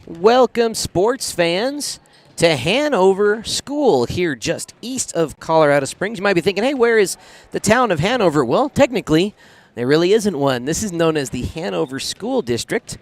Welcome, sports fans, to Hanover School here just east of Colorado Springs. You might be thinking, hey, where is the town of Hanover? Well, technically, there really isn't one. This is known as the Hanover School District,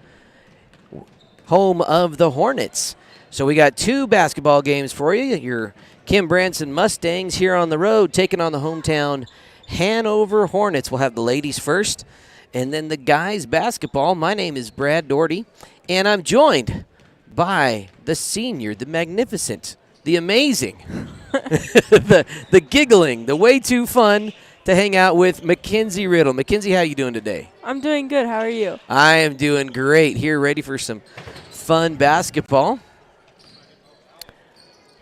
home of the Hornets. So we got two basketball games for you. Your Kim Branson Mustangs here on the road taking on the hometown Hanover Hornets. We'll have the ladies first and then the guys basketball. My name is Brad Doherty, and I'm joined by the senior, the magnificent, the amazing, the giggling, the way too fun to hang out with Mackenzie Riddle. Mackenzie, how you doing today? I'm doing good. How are you? I am doing great. Here, ready for some fun basketball.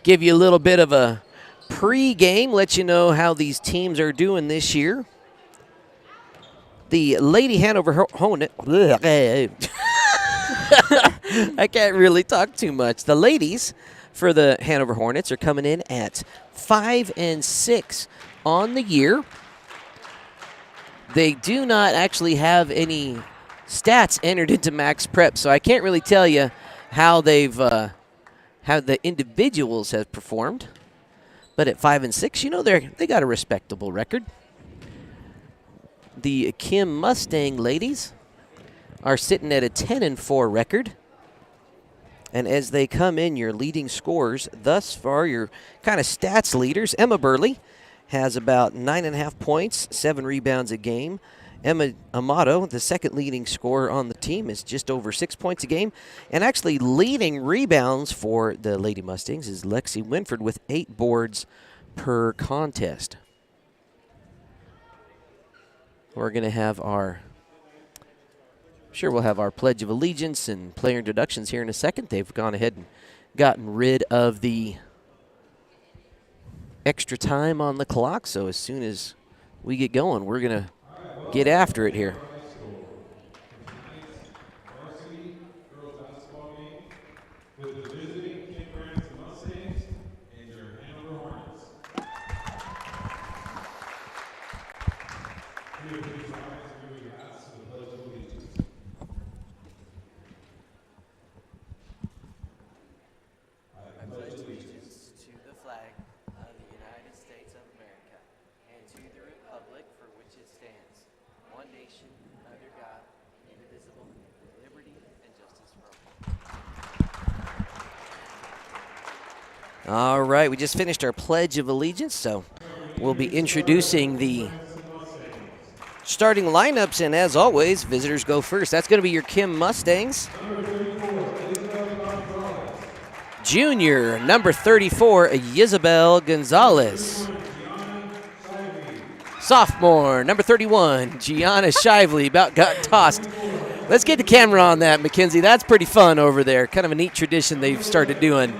Give you a little bit of a pre-game, let you know how these teams are doing this year. The Lady Hanover Hornet. I can't really talk too much. The ladies for the Hanover Hornets are coming in at 5-6 on the year. They do not actually have any stats entered into Max Prep, so I can't really tell you how they've how the individuals have performed. But at 5-6, you know they got a respectable record. The Kim Mustang ladies are sitting at a 10-4 record. And as they come in, your leading scorers thus far, your kind of stats leaders, Emma Burley has about 9.5 points, 7 rebounds a game. Emma Amato, the second leading scorer on the team, is just over 6 points a game. And actually leading rebounds for the Lady Mustangs is Lexi Winford with 8 boards per contest. We're going to have we'll have our Pledge of Allegiance and player introductions here in a second. They've gone ahead and gotten rid of the extra time on the clock, so as soon as we get going, we're going to get after it here. Varsity girls basketball game with the visiting Kim Branson Mustangs and your Hanover Hornets. Please rise and give your hats to the Pledge of Allegiance. I pledge allegiance to the flag of the United States of America and to the republic for which it stands, one nation, under God, indivisible, with liberty and justice for all. All right, we just finished our Pledge of Allegiance, so we'll be introducing the starting lineups, and as always, visitors go first. That's going to be your Kim Mustangs. Junior, number 34, Isabel Gonzalez. Sophomore, number 31, Gianna Shively. About got tossed. Let's get the camera on that, Mackenzie. That's pretty fun over there. Kind of a neat tradition they've started doing.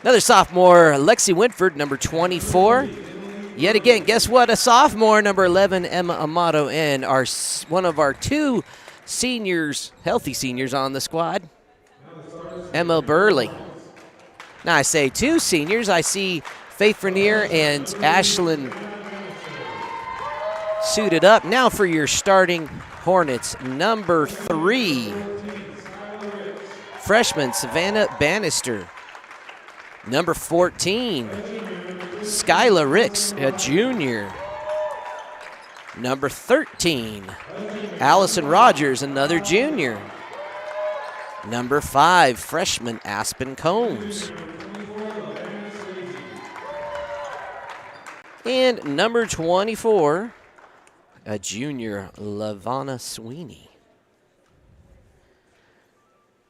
Another sophomore, Lexi Winford, number 24. Yet again, guess what? A sophomore, number 11, Emma Amato, and one of our two seniors, healthy seniors on the squad, Emma Burley. Now I say two seniors. I see Faith Vernier and Ashlyn suited up. Now for your starting Hornets, number 3, freshman Savannah Bannister. Number 14, Skyla Ricks, a junior. Number 13, Allison Rogers, another junior. Number 5, freshman Aspen Combs. And number 24, a junior, Lavana Sweeney.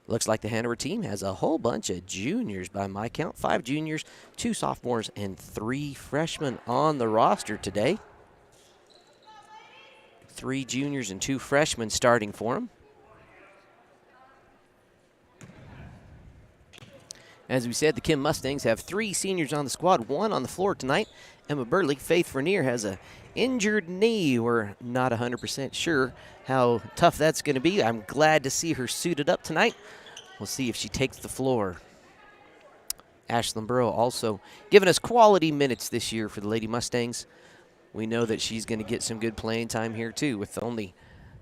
Looks like the Hanover team has a whole bunch of juniors by my count. 5 juniors, 2 sophomores, and 3 freshmen on the roster today. 3 juniors and 2 freshmen starting for them. As we said, the Kim Mustangs have 3 seniors on the squad, 1 on the floor tonight. Emma Burley. Faith Vernier has a injured knee. We're not 100% sure how tough that's going to be. I'm glad to see her suited up tonight. We'll see if she takes the floor. Ashlyn Burrow also giving us quality minutes this year for the Lady Mustangs. We know that she's going to get some good playing time here too, with only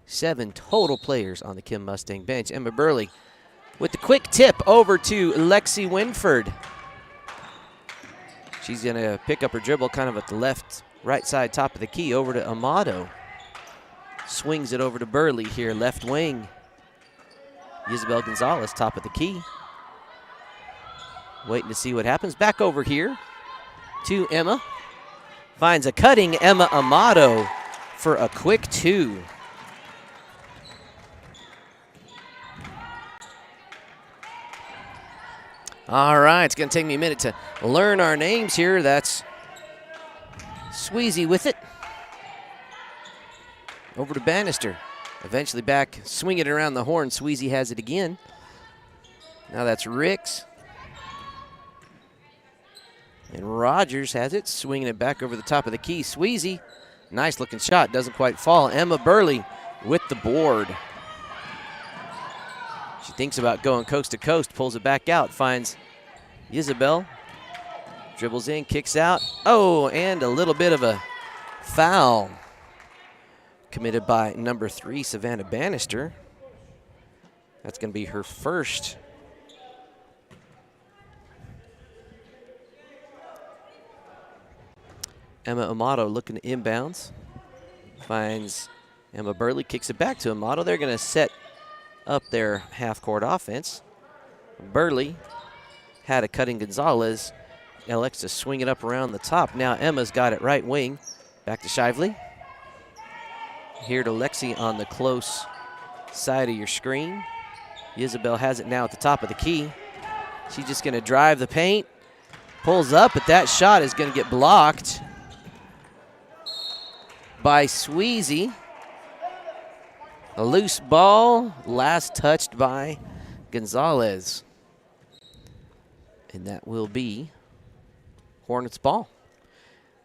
7 total players on the Kim Mustang bench. Emma Burley with the quick tip over to Lexi Winford. She's going to pick up her dribble kind of at the left, right side, top of the key, over to Amato. Swings it over to Burley here, left wing. Isabel Gonzalez, top of the key. Waiting to see what happens. Back over here to Emma. Finds a cutting Emma Amato for a quick 2. All right, it's going to take me a minute to learn our names here. That's Sweezy with it. Over to Bannister. Eventually back, swing it around the horn. Sweezy has it again. Now that's Ricks. And Rogers has it, swinging it back over the top of the key. Sweezy, nice looking shot, doesn't quite fall. Emma Burley with the board. She thinks about going coast to coast, pulls it back out, finds Isabel. Dribbles in, kicks out. Oh, and a little bit of a foul committed by number 3, Savannah Bannister. That's going to be her first. Emma Amato looking to inbounds. Finds Emma Burley, kicks it back to Amato. They're going to set up their half-court offense. Burley had a cutting Gonzalez. Elects to swing it up around the top. Now Emma's got it right wing. Back to Shively. Here to Lexi on the close side of your screen. Isabel has it now at the top of the key. She's just going to drive the paint. Pulls up, but that shot is going to get blocked by Sweezy. A loose ball, last touched by Gonzalez. And that will be Hornets ball.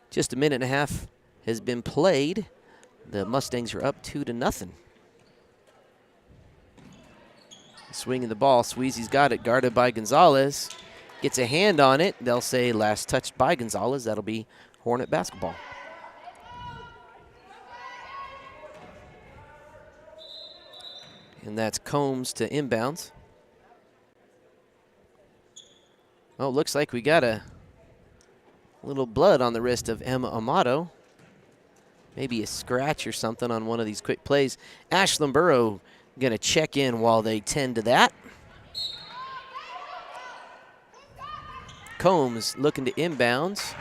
Just a minute and a half has been played. The Mustangs are up 2-0. Swinging the ball, Sweezy's got it, guarded by Gonzalez. Gets a hand on it. They'll say last touched by Gonzalez. That'll be Hornet basketball. And that's Combs to inbounds. Oh, looks like we got a little blood on the wrist of Emma Amato. Maybe a scratch or something on one of these quick plays. Ashlyn Burrow going to check in while they tend to that. Combs looking to inbounds.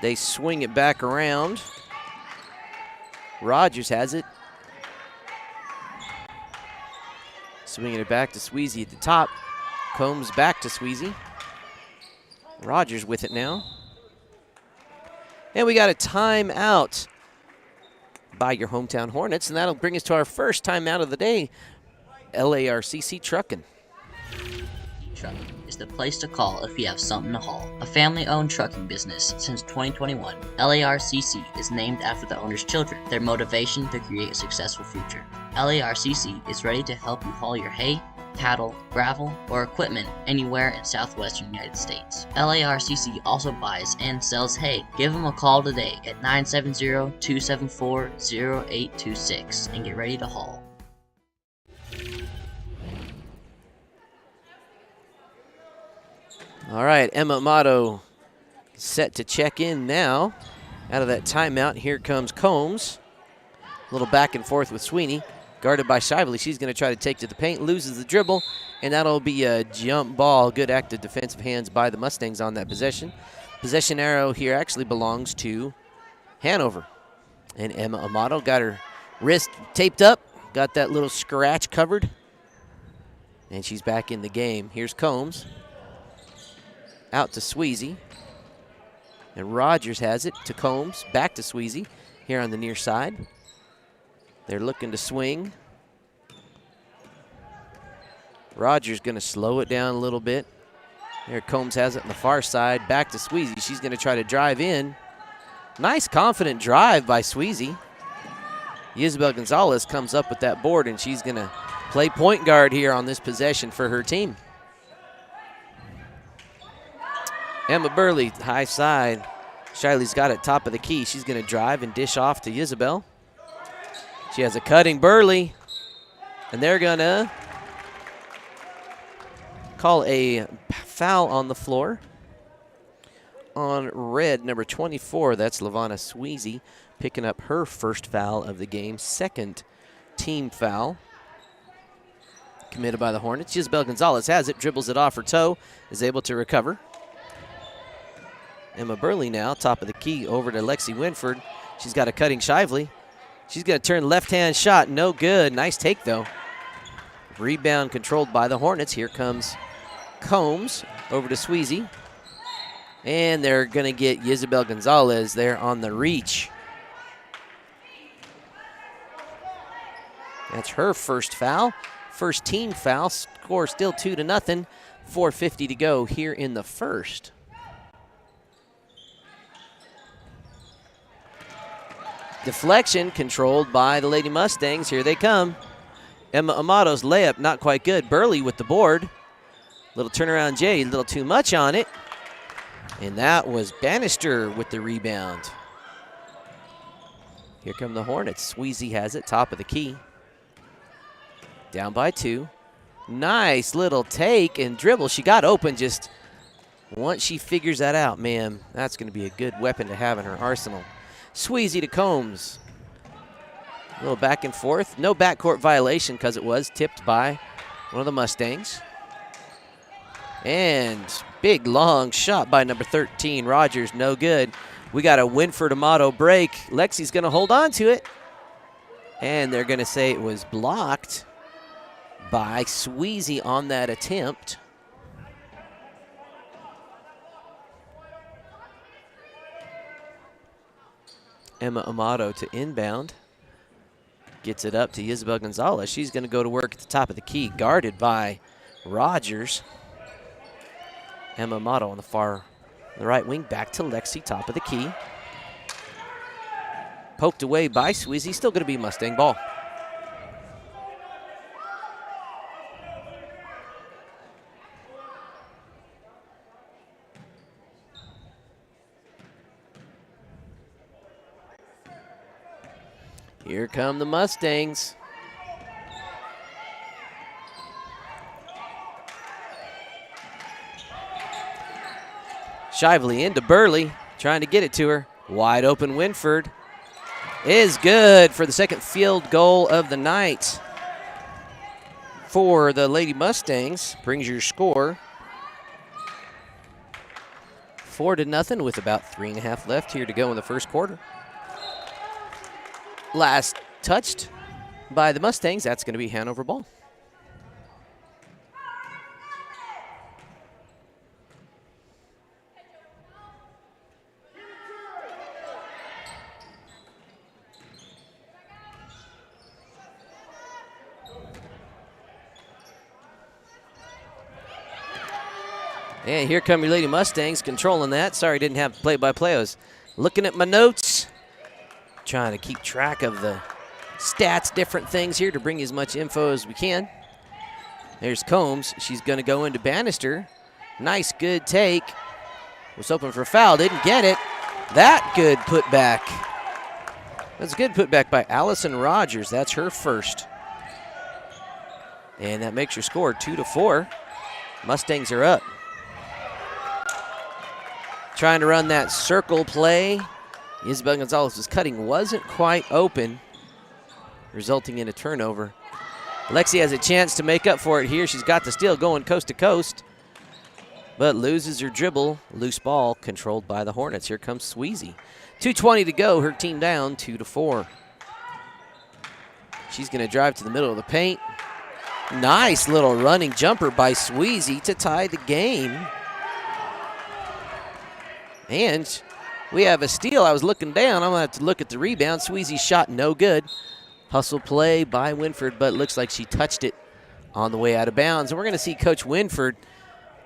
They swing it back around. Rogers has it. Swinging it back to Sweezy at the top. Combs back to Sweezy. Rogers with it now. And we got a timeout by your hometown Hornets, and that'll bring us to our first timeout of the day. LARCC Truckin'. Trucking is the place to call if you have something to haul. A family-owned trucking business since 2021, LARCC is named after the owner's children, their motivation to create a successful future. LARCC is ready to help you haul your hay, cattle, gravel, or equipment anywhere in southwestern United States. LARCC also buys and sells hay. Give them a call today at 970-274-0826 and get ready to haul. All right, Emma Amato set to check in now. Out of that timeout, here comes Combs. A little back and forth with Sweeney. Guarded by Shively. She's going to try to take to the paint, loses the dribble, and that'll be a jump ball. Good active defensive hands by the Mustangs on that possession. Possession arrow here actually belongs to Hanover. And Emma Amato got her wrist taped up, got that little scratch covered, and she's back in the game. Here's Combs. Out to Sweezy. And Rogers has it to Combs. Back to Sweezy here on the near side. They're looking to swing. Rogers going to slow it down a little bit. There Combs has it on the far side. Back to Sweezy. She's going to try to drive in. Nice confident drive by Sweezy. Isabel Gonzalez comes up with that board, and she's going to play point guard here on this possession for her team. Emma Burley, high side. Shiley's got it top of the key. She's going to drive and dish off to Isabel. She has a cutting Burley, and they're going to call a foul on the floor on red, number 24. That's Lavana Sweezy picking up her first foul of the game, second team foul committed by the Hornets. Isabel Gonzalez has it, dribbles it off her toe, is able to recover. Emma Burley now, top of the key, over to Lexi Winford. She's got a cutting Shively. She's going to turn left-hand shot, no good. Nice take, though. Rebound controlled by the Hornets. Here comes Combs over to Sweezy. And they're going to get Isabel Gonzalez there on the reach. That's her first foul. First team foul. Score still 2-0. 4:50 to go here in the first. Deflection controlled by the Lady Mustangs. Here they come. Emma Amato's layup not quite good. Burley with the board. Little turnaround J, a little too much on it. And that was Bannister with the rebound. Here come the Hornets. Sweezy has it, top of the key. Down by 2. Nice little take and dribble. She got open just once she figures that out, man, that's going to be a good weapon to have in her arsenal. Sweezy to Combs. A little back and forth. No backcourt violation because it was tipped by one of the Mustangs. And big long shot by number 13, Rogers, no good. We got a Winford Amato break. Lexi's going to hold on to it. And they're going to say it was blocked by Sweezy on that attempt. Emma Amato to inbound. Gets it up to Isabel Gonzalez. She's going to go to work at the top of the key, guarded by Rogers. Emma Amato on the right wing, back to Lexi, top of the key. Poked away by Sweezy, still going to be Mustang ball. Here come the Mustangs. Shively into Burley, trying to get it to her. Wide open Winford is good for the second field goal of the night for the Lady Mustangs. Brings your score 4-0 with about 3.5 left here to go in the first quarter. Last touched by the Mustangs, that's going to be Hanover ball. And here come your Lady Mustangs controlling that. Sorry, didn't have play-by-play. I was looking at my notes, trying to keep track of the stats, different things here to bring you as much info as we can. There's Combs. She's going to go into Bannister. Nice, good take. Was hoping for a foul. Didn't get it. That good putback. That's a good putback by Allison Rogers. That's her first. And that makes your score 2-4. Mustangs are up. Trying to run that circle play. Isabel Gonzalez was cutting, wasn't quite open, resulting in a turnover. Lexi has a chance to make up for it here. She's got the steal going coast to coast, but loses her dribble. Loose ball controlled by the Hornets. Here comes Sweezy. 2:20 to go. Her team down 2-4. She's going to drive to the middle of the paint. Nice little running jumper by Sweezy to tie the game. And we have a steal. I was looking down. I'm going to have to look at the rebound. Sweezy's shot no good. Hustle play by Winford, but it looks like she touched it on the way out of bounds. And we're going to see Coach Winford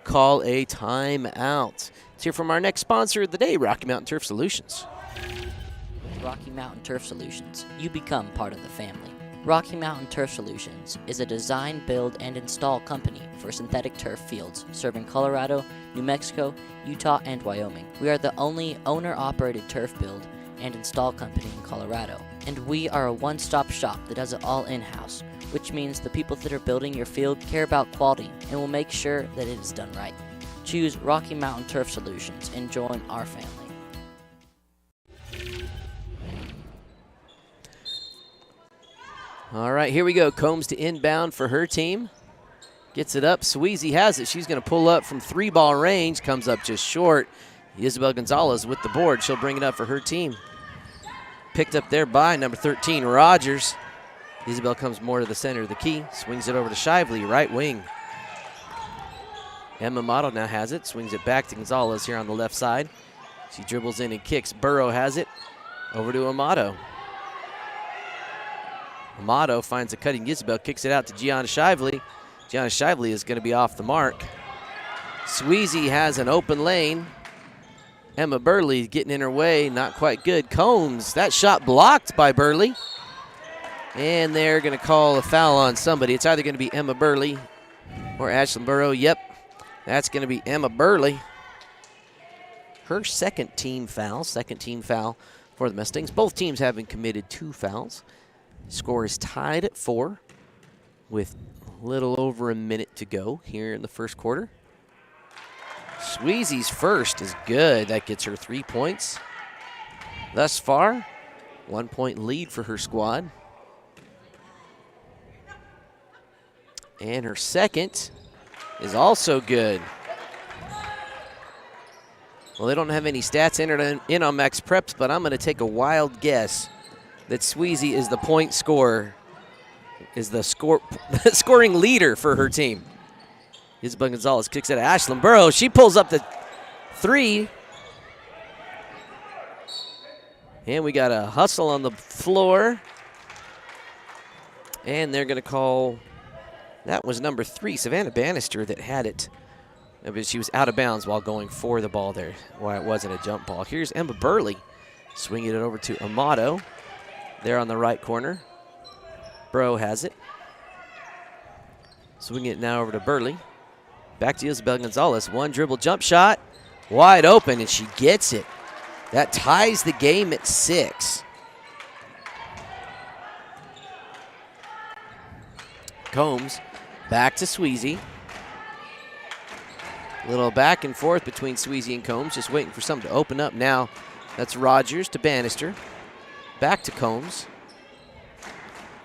call a timeout. Let's hear from our next sponsor of the day, Rocky Mountain Turf Solutions. With Rocky Mountain Turf Solutions, you become part of the family. Rocky Mountain Turf Solutions is a design, build, and install company for synthetic turf fields serving Colorado, New Mexico, Utah, and Wyoming. We are the only owner-operated turf build and install company in Colorado, and we are a one-stop shop that does it all in-house. which means the people that are building your field care about quality and will make sure that it is done right. Choose Rocky Mountain Turf Solutions and join our family. All right, here we go. Combs to inbound for her team. Gets it up. Sweezy has it. She's going to pull up from 3-ball range. Comes up just short. Isabel Gonzalez with the board. She'll bring it up for her team. Picked up there by number 13, Rogers. Isabel comes more to the center of the key. Swings it over to Shively, right wing. Emma Amato now has it. Swings it back to Gonzalez here on the left side. She dribbles in and kicks. Burrow has it. Over to Amato. Amato finds a cutting Isabel, kicks it out to Gianna Shively. Gianna Shively is going to be off the mark. Sweezy has an open lane. Emma Burley getting in her way, not quite good. Combs, that shot blocked by Burley. And they're going to call a foul on somebody. It's either going to be Emma Burley or Ashlyn Burrow. Yep, that's going to be Emma Burley. Her second team foul for the Mustangs. Both teams having committed 2 fouls. Score is tied at 4 with a little over a minute to go here in the first quarter. Sweezy's first is good. That gets her 3 points. Thus far, 1 point lead for her squad. And her second is also good. Well, they don't have any stats entered in on Max Preps, but I'm going to take a wild guess that Sweezy is the point scorer, is the scoring leader for her team. Isabel Gonzalez kicks it to Ashlyn Burrow. She pulls up the 3. And we got a hustle on the floor. And they're going to call, that was number 3, Savannah Bannister, that had it. She was out of bounds while going for the ball there, why it wasn't a jump ball. Here's Emma Burley swinging it over to Amato. There on the right corner. Bro has it. Swinging it now over to Burley. Back to Isabel Gonzalez. 1 dribble jump shot. Wide open, and she gets it. That ties the game at 6. Combs back to Sweezy. Little back and forth between Sweezy and Combs. Just waiting for something to open up now. That's Rogers to Bannister. Back to Combs.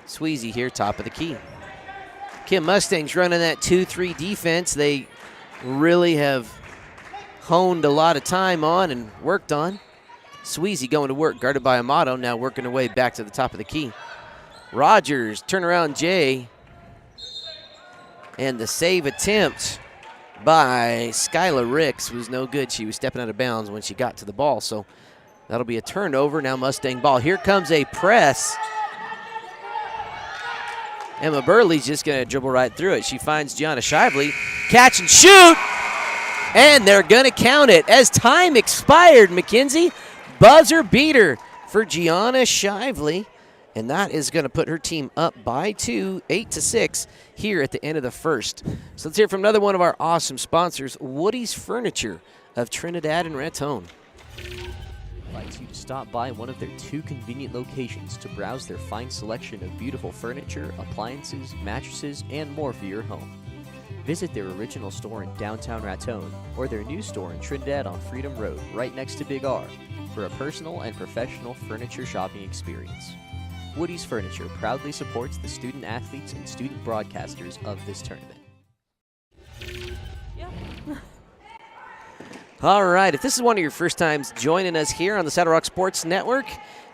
Sweezy here, top of the key. Kim Mustangs running that 2-3 defense they really have honed a lot of time on and worked on. Sweezy going to work, guarded by Amato, now working her way back to the top of the key. Rogers, turnaround Jay. And the save attempt by Skylar Ricks was no good. She was stepping out of bounds when she got to the ball, so that'll be a turnover. Now Mustang ball. Here comes a press. Emma Burley's just going to dribble right through it. She finds Gianna Shively. Catch and shoot! And they're going to count it. As time expired, McKenzie, buzzer beater for Gianna Shively. And that is going to put her team up by 2, 8-6, here at the end of the first. So let's hear from another one of our awesome sponsors, Woody's Furniture of Trinidad and Raton. Invites you to stop by one of their 2 convenient locations to browse their fine selection of beautiful furniture, appliances, mattresses, and more for your home. Visit their original store in downtown Raton or their new store in Trinidad on Freedom Road, right next to Big R, for a personal and professional furniture shopping experience. Woody's Furniture proudly supports the student athletes and student broadcasters of this tournament. All right, if this is one of your first times joining us here on the Saddle Rock Sports Network,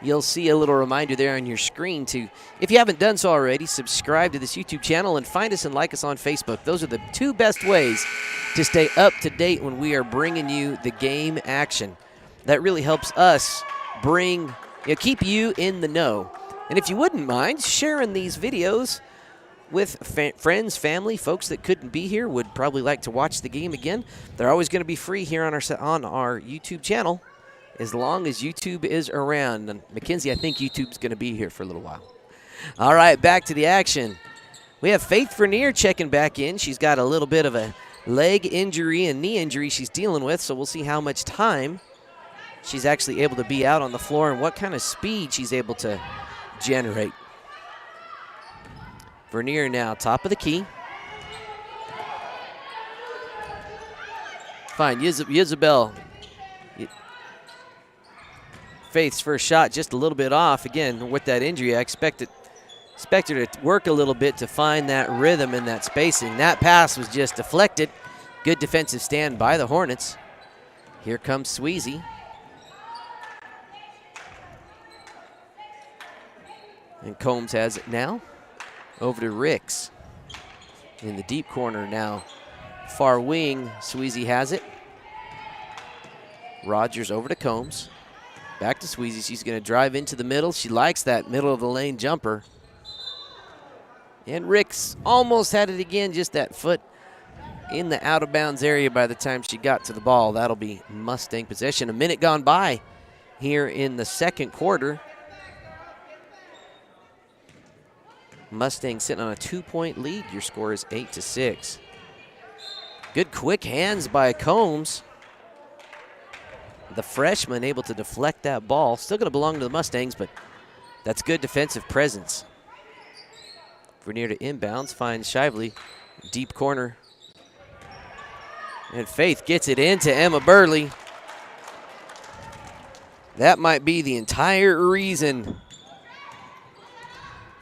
you'll see a little reminder there on your screen to, if you haven't done so already, subscribe to this YouTube channel and find us and like us on Facebook. Those are the 2 best ways to stay up to date when we are bringing you the game action. That really helps us keep you in the know. And if you wouldn't mind sharing these videos with friends, family, folks that couldn't be here, would probably like to watch the game again, they're always going to be free here on our YouTube channel as long as YouTube is around. And Mackenzie, I think YouTube's going to be here for a little while. All right, back to the action. We have Faith Vernier checking back in. She's got a little bit of a leg injury and knee injury she's dealing with, so we'll see how much time she's actually able to be out on the floor and what kind of speed she's able to generate. Vernier now, top of the key. Fine, Isabel. Faith's first shot just a little bit off. Again, with that injury, I expect her to work a little bit to find that rhythm and that spacing. That pass was just deflected. Good defensive stand by the Hornets. Here comes Sweezy. And Combs has it now. Over to Ricks. In the deep corner now. Far wing, Sweezy has it. Rogers over to Combs. Back to Sweezy. She's going to drive into the middle. She likes that middle of the lane jumper. And Ricks almost had it again, just that foot in the out of bounds area by the time she got to the ball. That'll be Mustang possession. A minute gone by here in the second quarter. Mustangs sitting on a 2-point lead. Your score is 8-6. Good quick hands by Combs. The freshman able to deflect that ball. Still going to belong to the Mustangs, but that's good defensive presence. Vernier to inbounds, finds Shively. Deep corner. And Faith gets it into Emma Burley. That might be the entire reason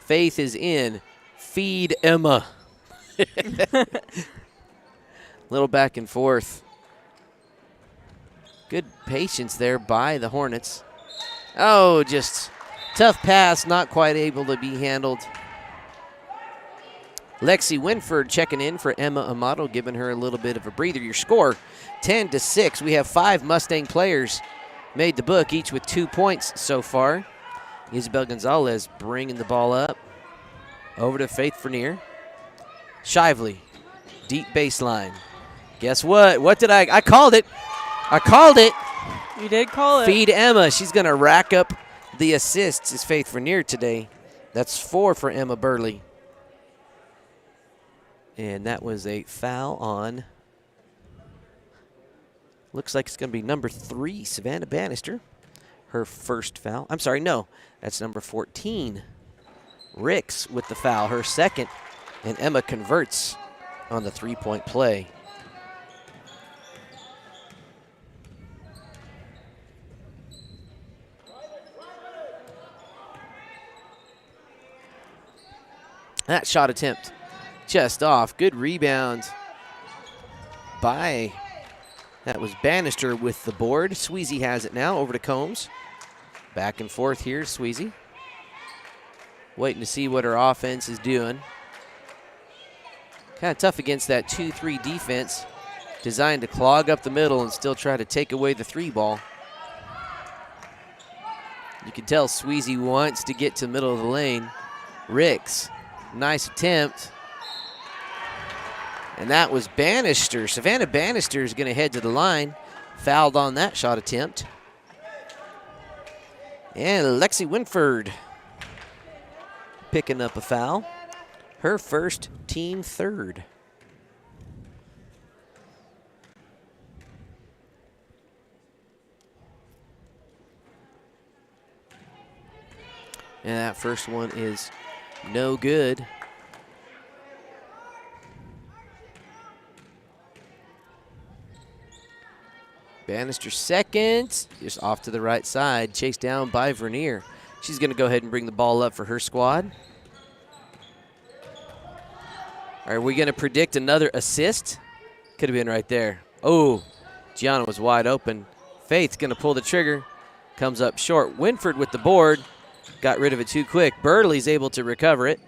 Faith is in. Feed Emma. Little back and forth. Good patience there by the Hornets. Oh, just tough pass, not quite able to be handled. Lexi Winford checking in for Emma Amato, giving her a little bit of a breather. Your score, 10-6. We have 5 Mustang players made the book, each with 2 points so far. Isabel Gonzalez bringing the ball up. Over to Faith Vernier. Shively, deep baseline. Guess what? What did I called it. I called it. You did call it. Feed Emma. She's going to rack up the assists is Faith Vernier today. That's 4 for Emma Burley. And that was a foul on, looks like it's going to be number 3, Savannah Bannister. Her first foul. I'm sorry, no. That's number 14. Ricks with the foul, her second. And Emma converts on the 3-point play. That shot attempt just off. Good rebound by, that was Bannister with the board. Sweezy has it now, over to Combs. Back and forth here, Sweezy. Waiting to see what her offense is doing. Kind of tough against that 2-3 defense, designed to clog up the middle and still try to take away the 3 ball. You can tell Sweezy wants to get to the middle of the lane. Ricks, nice attempt. And that was Bannister. Savannah Bannister is going to head to the line. Fouled on that shot attempt. And Lexi Winford picking up a foul. Her first, team third. And that first one is no good. Bannister second, just off to the right side, chased down by Vernier. She's going to go ahead and bring the ball up for her squad. Are we going to predict another assist? Could have been right there. Oh, Gianna was wide open. Faith's going to pull the trigger. Comes up short. Winford with the board. Got rid of it too quick. Burley's able to recover it.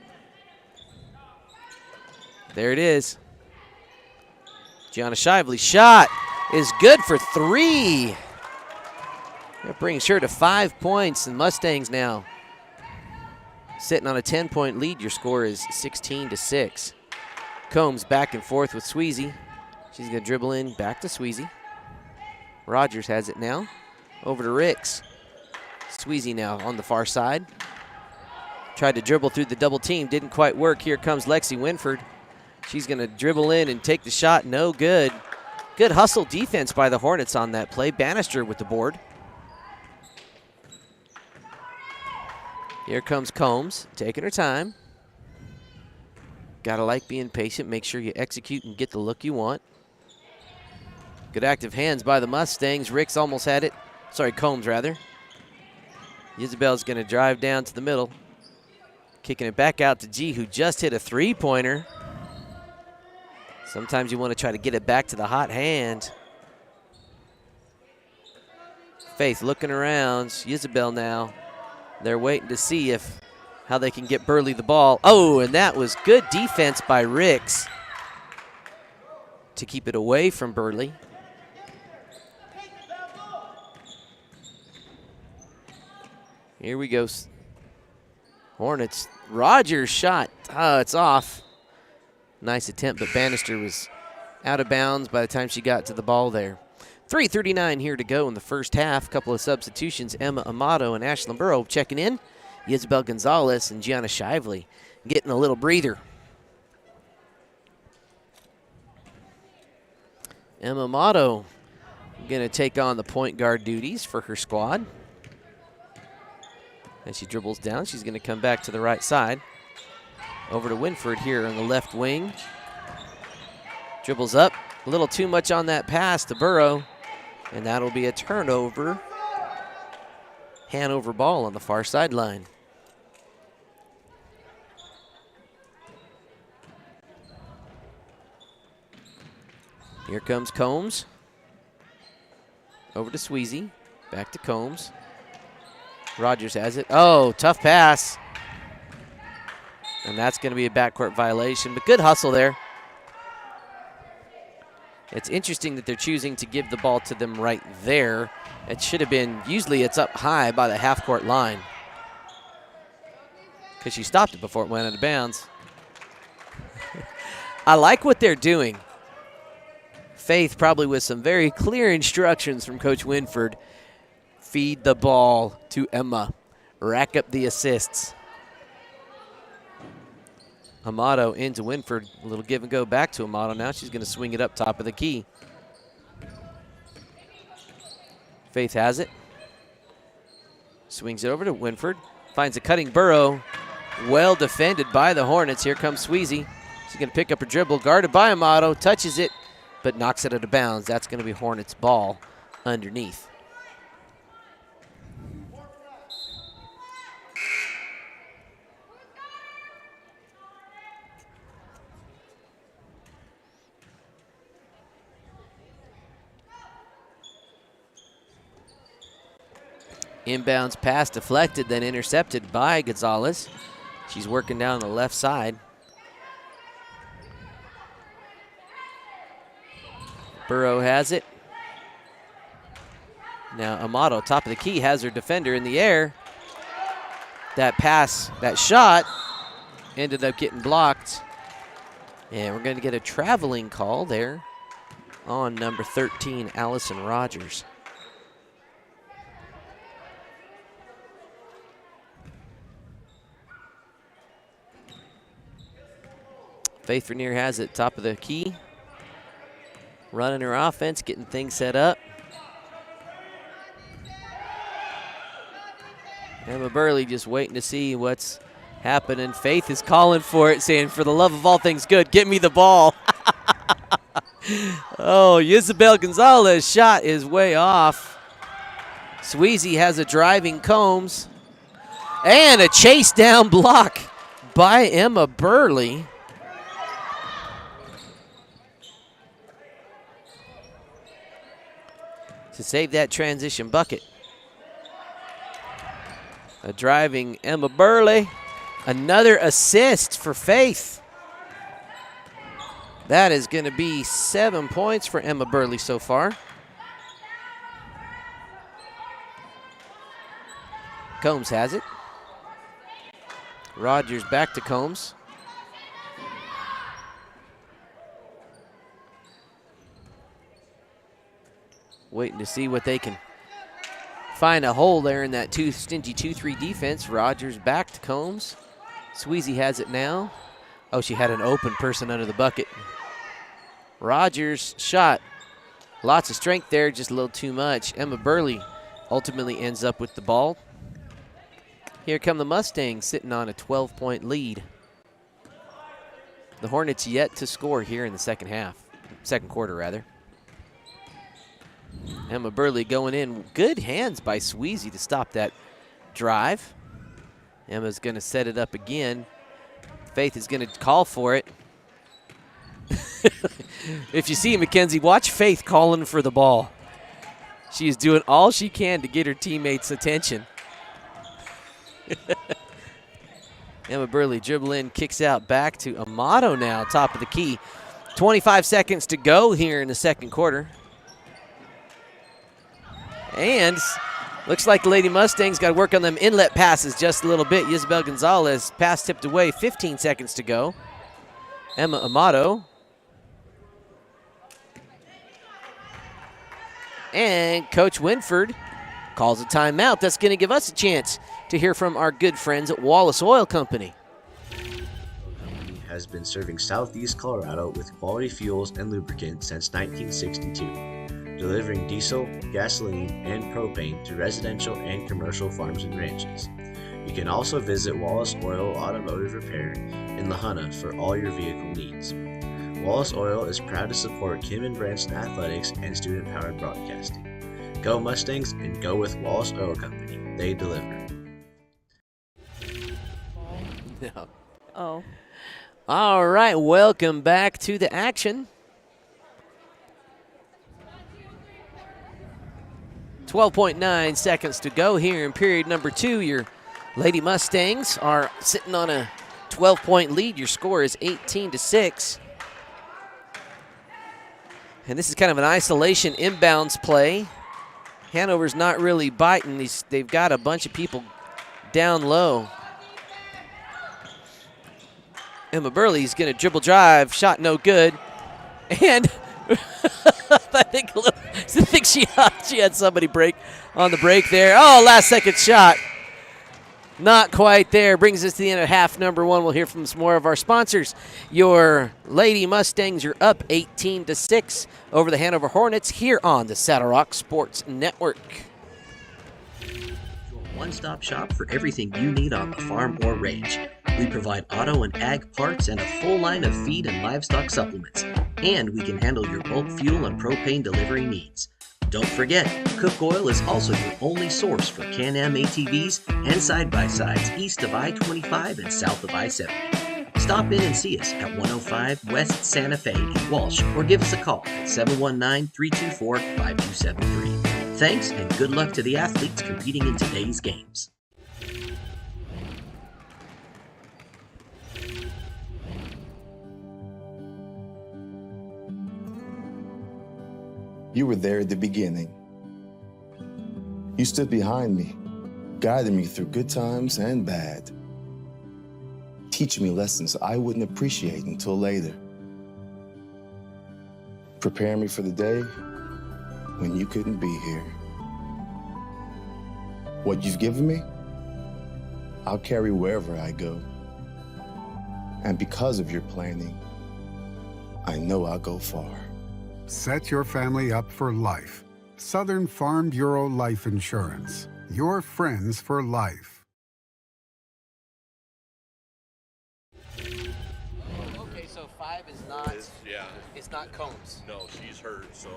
There it is. Gianna Shively shot is good for 3. That brings her to 5 points, and Mustangs now sitting on a 10-point lead. Your score is 16-6. Combs back and forth with Sweezy. She's going to dribble in back to Sweezy. Rogers has it now. Over to Ricks. Sweezy now on the far side. Tried to dribble through the double team. Didn't quite work. Here comes Lexi Winford. She's going to dribble in and take the shot. No good. Good hustle defense by the Hornets on that play. Bannister with the board. Here comes Combs, taking her time. Gotta like being patient. Make sure you execute and get the look you want. Good active hands by the Mustangs. Ricks almost had it. Sorry, Combs rather. Isabel's gonna drive down to the middle. Kicking it back out to G, who just hit a three-pointer. Sometimes you want to try to get it back to the hot hand. Faith looking around. Isabel now. They're waiting to see how they can get Burley the ball. Oh, and that was good defense by Ricks to keep it away from Burley. Here we go. Hornets. Rogers shot. Oh, it's off. Nice attempt, but Bannister was out of bounds by the time she got to the ball there. 3:39 here to go in the first half. Couple of substitutions. Emma Amato and Ashlyn Burrow checking in. Isabel Gonzalez and Gianna Shively getting a little breather. Emma Amato going to take on the point guard duties for her squad. As she dribbles down, she's going to come back to the right side. Over to Winford here on the left wing. Dribbles up. A little too much on that pass to Burrow. And that'll be a turnover. Hanover ball on the far sideline. Here comes Combs. Over to Sweezy. Back to Combs. Rogers has it. Oh, tough pass. And that's going to be a backcourt violation, but good hustle there. It's interesting that they're choosing to give the ball to them right there. It should have been, usually it's up high by the half-court line, because she stopped it before it went out of bounds. I like what they're doing. Faith probably with some very clear instructions from Coach Winford. Feed the ball to Emma. Rack up the assists. Amato into Winford. A little give and go back to Amato now. She's going to swing it up top of the key. Faith has it. Swings it over to Winford. Finds a cutting Burrow. Well defended by the Hornets. Here comes Sweezy. She's going to pick up her dribble. Guarded by Amato. Touches it, but knocks it out of bounds. That's going to be Hornets ball underneath. Inbounds pass deflected, then intercepted by Gonzalez. She's working down the left side. Burrow has it. Now Amato, top of the key, has her defender in the air. That pass, that shot, ended up getting blocked. And we're going to get a traveling call there on number 13, Allison Rogers. Faith Vernier has it, top of the key. Running her offense, getting things set up. Emma Burley just waiting to see what's happening. Faith is calling for it, saying, for the love of all things good, get me the ball. Oh, Isabel Gonzalez shot is way off. Sweezy has a driving Combs. And a chase down block by Emma Burley. To save that transition bucket. A driving Emma Burley. Another assist for Faith. That is going to be 7 points for Emma Burley so far. Combs has it. Rogers back to Combs. Waiting to see what they can find a hole there in that stingy 2-3 defense. Rogers back to Combs. Sweezy has it now. Oh, she had an open person under the bucket. Rogers shot. Lots of strength there, just a little too much. Emma Burley ultimately ends up with the ball. Here come the Mustangs sitting on a 12-point lead. The Hornets yet to score here in the second quarter rather. Emma Burley going in. Good hands by Sweezy to stop that drive. Emma's going to set it up again. Faith is going to call for it. If you see Mackenzie, watch Faith calling for the ball. She is doing all she can to get her teammates' attention. Emma Burley dribble in, kicks out back to Amato now, top of the key. 25 seconds to go here in the second quarter. And looks like the Lady Mustangs got to work on them inlet passes just a little bit. Isabel Gonzalez, pass tipped away, 15 seconds to go. Emma Amato. And Coach Winford calls a timeout. That's going to give us a chance to hear from our good friends at Wallace Oil Company. Has been serving Southeast Colorado with quality fuels and lubricants since 1962, delivering diesel, gasoline, and propane to residential and commercial farms and ranches. You can also visit Wallace Oil Automotive Repair in La Junta for all your vehicle needs. Wallace Oil is proud to support Kim and Branson athletics and student-powered broadcasting. Go Mustangs and go with Wallace Oil Company. They deliver. No. Oh. All right, welcome back to the action. 12.9 seconds to go here in period number 2. Your Lady Mustangs are sitting on a 12-point lead. Your score is 18-6. And this is kind of an isolation inbounds play. Hanover's not really biting. They've got a bunch of people down low. Emma Burley's going to dribble drive. Shot no good. And I think she had somebody break on the break there. Oh, last second shot. Not quite there. Brings us to the end of half number 1. We'll hear from some more of our sponsors. Your Lady Mustangs are up 18-6 over the Hanover Hornets here on the Saddle Rock Sports Network. One-stop shop for everything you need on the farm or range. We provide auto and ag parts and a full line of feed and livestock supplements. And we can handle your bulk fuel and propane delivery needs. Don't forget, Cook Oil is also your only source for Can-Am ATVs and side-by-sides east of I-25 and south of I-70. Stop in and see us at 105 West Santa Fe in Walsh or give us a call at 719-324-5273. Thanks and good luck to the athletes competing in today's games. You were there at the beginning. You stood behind me, guiding me through good times and bad, teaching me lessons I wouldn't appreciate until later, preparing me for the day when you couldn't be here. What you've given me, I'll carry wherever I go. And because of your planning, I know I'll go far. Set your family up for life. Southern Farm Bureau Life Insurance. Your friends for life. Okay, so 5 is not. Yeah. It's not Combs. No, she's hurt. So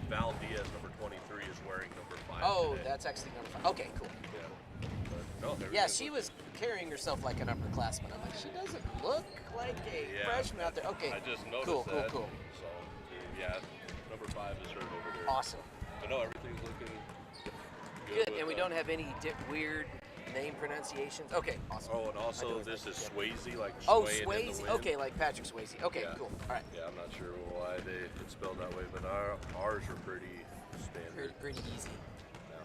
Val Diaz, number 23, is wearing number 5. Oh, today. that's actually number 5. Okay, cool. Yeah. But, no, Yeah, she was carrying herself like an upperclassman. I'm like, she doesn't look like a freshman out there. Okay. I just noticed cool, that. Cool. So, yeah, number 5 is hurt over there. Awesome. But no, everything's looking Good, with, and we don't have any weird name pronunciations. Okay, awesome. Oh, and also this is Swayze, like Swayze. swaying in the wind. Okay, like Patrick Swayze. Okay, Yeah. Cool. All right. Yeah, I'm not sure why it's spelled that way, but ours are pretty standard. Pretty easy. Yeah.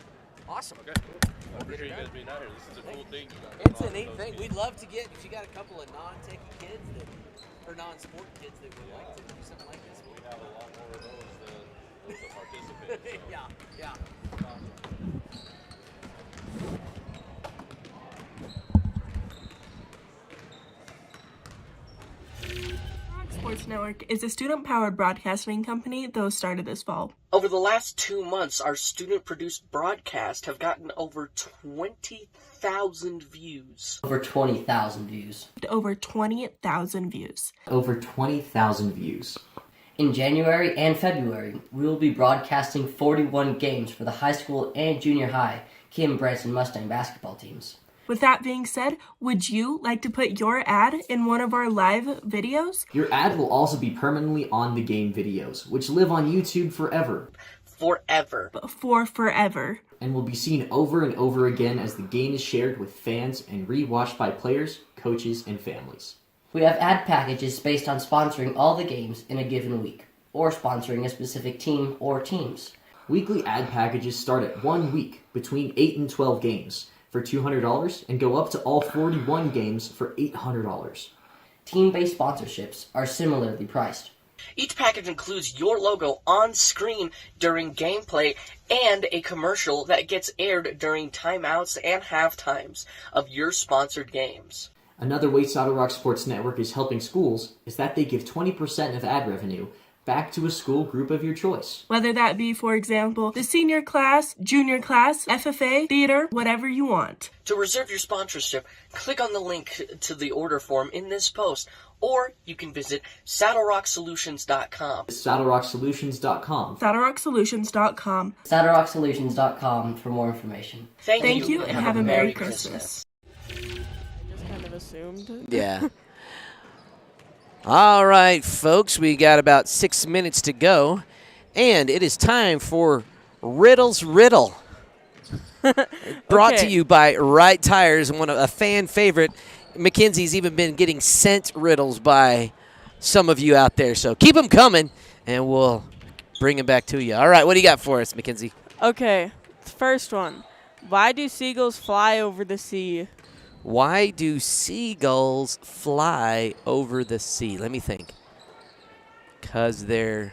Awesome. Okay, cool. I We'll appreciate you get her guys being out here. This is a cool thing. You got It's going a on neat with thing. those We'd love to get, if you got a couple of non-techie kids or non-sport kids that would like to do something like this. We have a lot more of those than the participants. So. Yeah. Sports Network is a student-powered broadcasting company that was started this fall. Over the last 2 months, our student-produced broadcasts have gotten over 20,000 views. Over 20,000 views. Over 20,000 views. Over 20,000 views. In January and February, we will be broadcasting 41 games for the high school and junior high Kim Branson Mustang basketball teams. With that being said, would you like to put your ad in one of our live videos? Your ad will also be permanently on the game videos, which live on YouTube forever. Forever. For forever. And will be seen over and over again as the game is shared with fans and re-watched by players, coaches, and families. We have ad packages based on sponsoring all the games in a given week, or sponsoring a specific team or teams. Weekly ad packages start at 1 week, between 8 and 12 games, for $200 and go up to all 41 games for $800. Team-based sponsorships are similarly priced. Each package includes your logo on screen during gameplay and a commercial that gets aired during timeouts and halftimes of your sponsored games. Another way Saddle Rock Sports Network is helping schools is that they give 20% of ad revenue back to a school group of your choice. Whether that be, for example, the senior class, junior class, FFA, theater, whatever you want. To reserve your sponsorship, click on the link to the order form in this post, or you can visit SaddleRockSolutions.com. SaddleRockSolutions.com. SaddleRockSolutions.com. SaddleRockSolutions.com for more information. Thank you, and have a Merry Christmas. I just kind of assumed. Yeah. All right, folks, we got about 6 minutes to go, and it is time for Riddle's Riddle. Brought to you by Right Tires, a fan favorite. Mackenzie's even been getting sent riddles by some of you out there, so keep them coming, and we'll bring them back to you. All right, what do you got for us, Mackenzie? Okay, first one. Why do seagulls fly over the sea? Why do seagulls fly over the sea? Let me think. Because they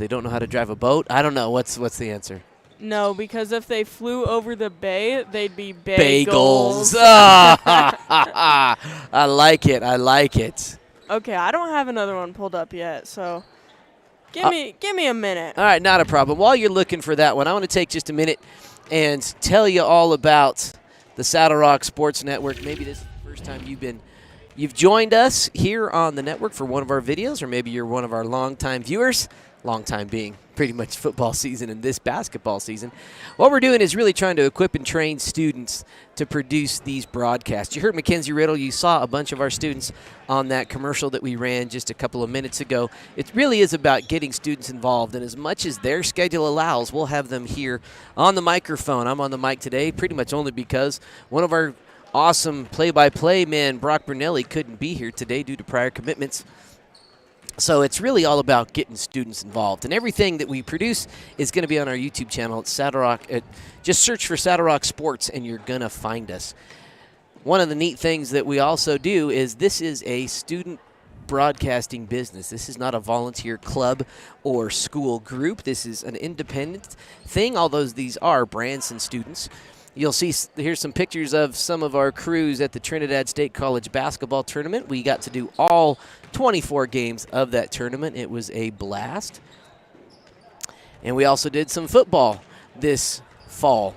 don't know how to drive a boat? I don't know. What's the answer? No, because if they flew over the bay, they'd be bagels. I like it. I like it. Okay, I don't have another one pulled up yet, so give me a minute. All right, not a problem. While you're looking for that one, I want to take just a minute and tell you all about the Saddle Rock Sports Network. Maybe this is the first time you've joined us here on the network for one of our videos, or maybe you're one of our longtime viewers, longtime being pretty much football season and this basketball season. What we're doing is really trying to equip and train students to produce these broadcasts. You heard Mackenzie Riddle. You saw a bunch of our students on that commercial that we ran just a couple of minutes ago. It really is about getting students involved, and as much as their schedule allows, we'll have them here on the microphone. I'm on the mic today pretty much only because one of our awesome play-by-play men, Brock Brunelli, couldn't be here today due to prior commitments. So it's really all about getting students involved. And everything that we produce is going to be on our YouTube channel at Saddle Rock. Just search for Saddle Rock Sports and you're going to find us. One of the neat things that we also do is this is a student broadcasting business. This is not a volunteer club or school group. This is an independent thing, although these are Branson students. You'll see here's some pictures of some of our crews at the Trinidad State College basketball tournament. We got to do all 24 games of that tournament. It was a blast. And we also did some football this fall.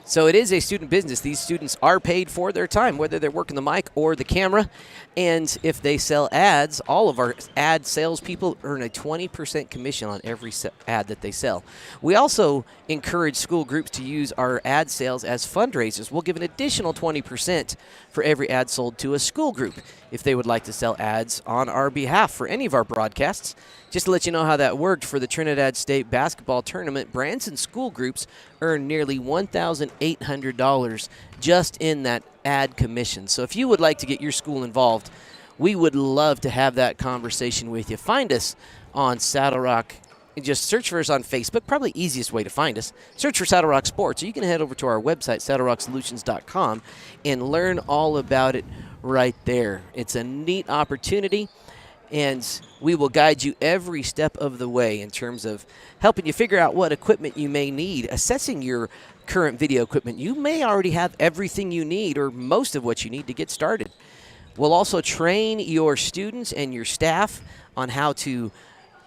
So it is a student business. These students are paid for their time, whether they're working the mic or the camera. And if they sell ads, all of our ad salespeople earn a 20% commission on every ad that they sell. We also encourage school groups to use our ad sales as fundraisers. We'll give an additional 20% for every ad sold to a school group if they would like to sell ads on our behalf for any of our broadcasts. Just to let you know how that worked, for the Trinidad State basketball tournament, Branson school groups earned nearly $1,800 just in that ad commission. So if you would like to get your school involved, we would love to have that conversation with you. Find us on Saddle Rock. Just search for us on Facebook, probably easiest way to find us. Search for Saddle Rock Sports, or you can head over to our website, SaddleRockSolutions.com, and learn all about it right there. It's a neat opportunity, and we will guide you every step of the way in terms of helping you figure out what equipment you may need, assessing your current video equipment. You may already have everything you need or most of what you need to get started. We'll also train your students and your staff on how to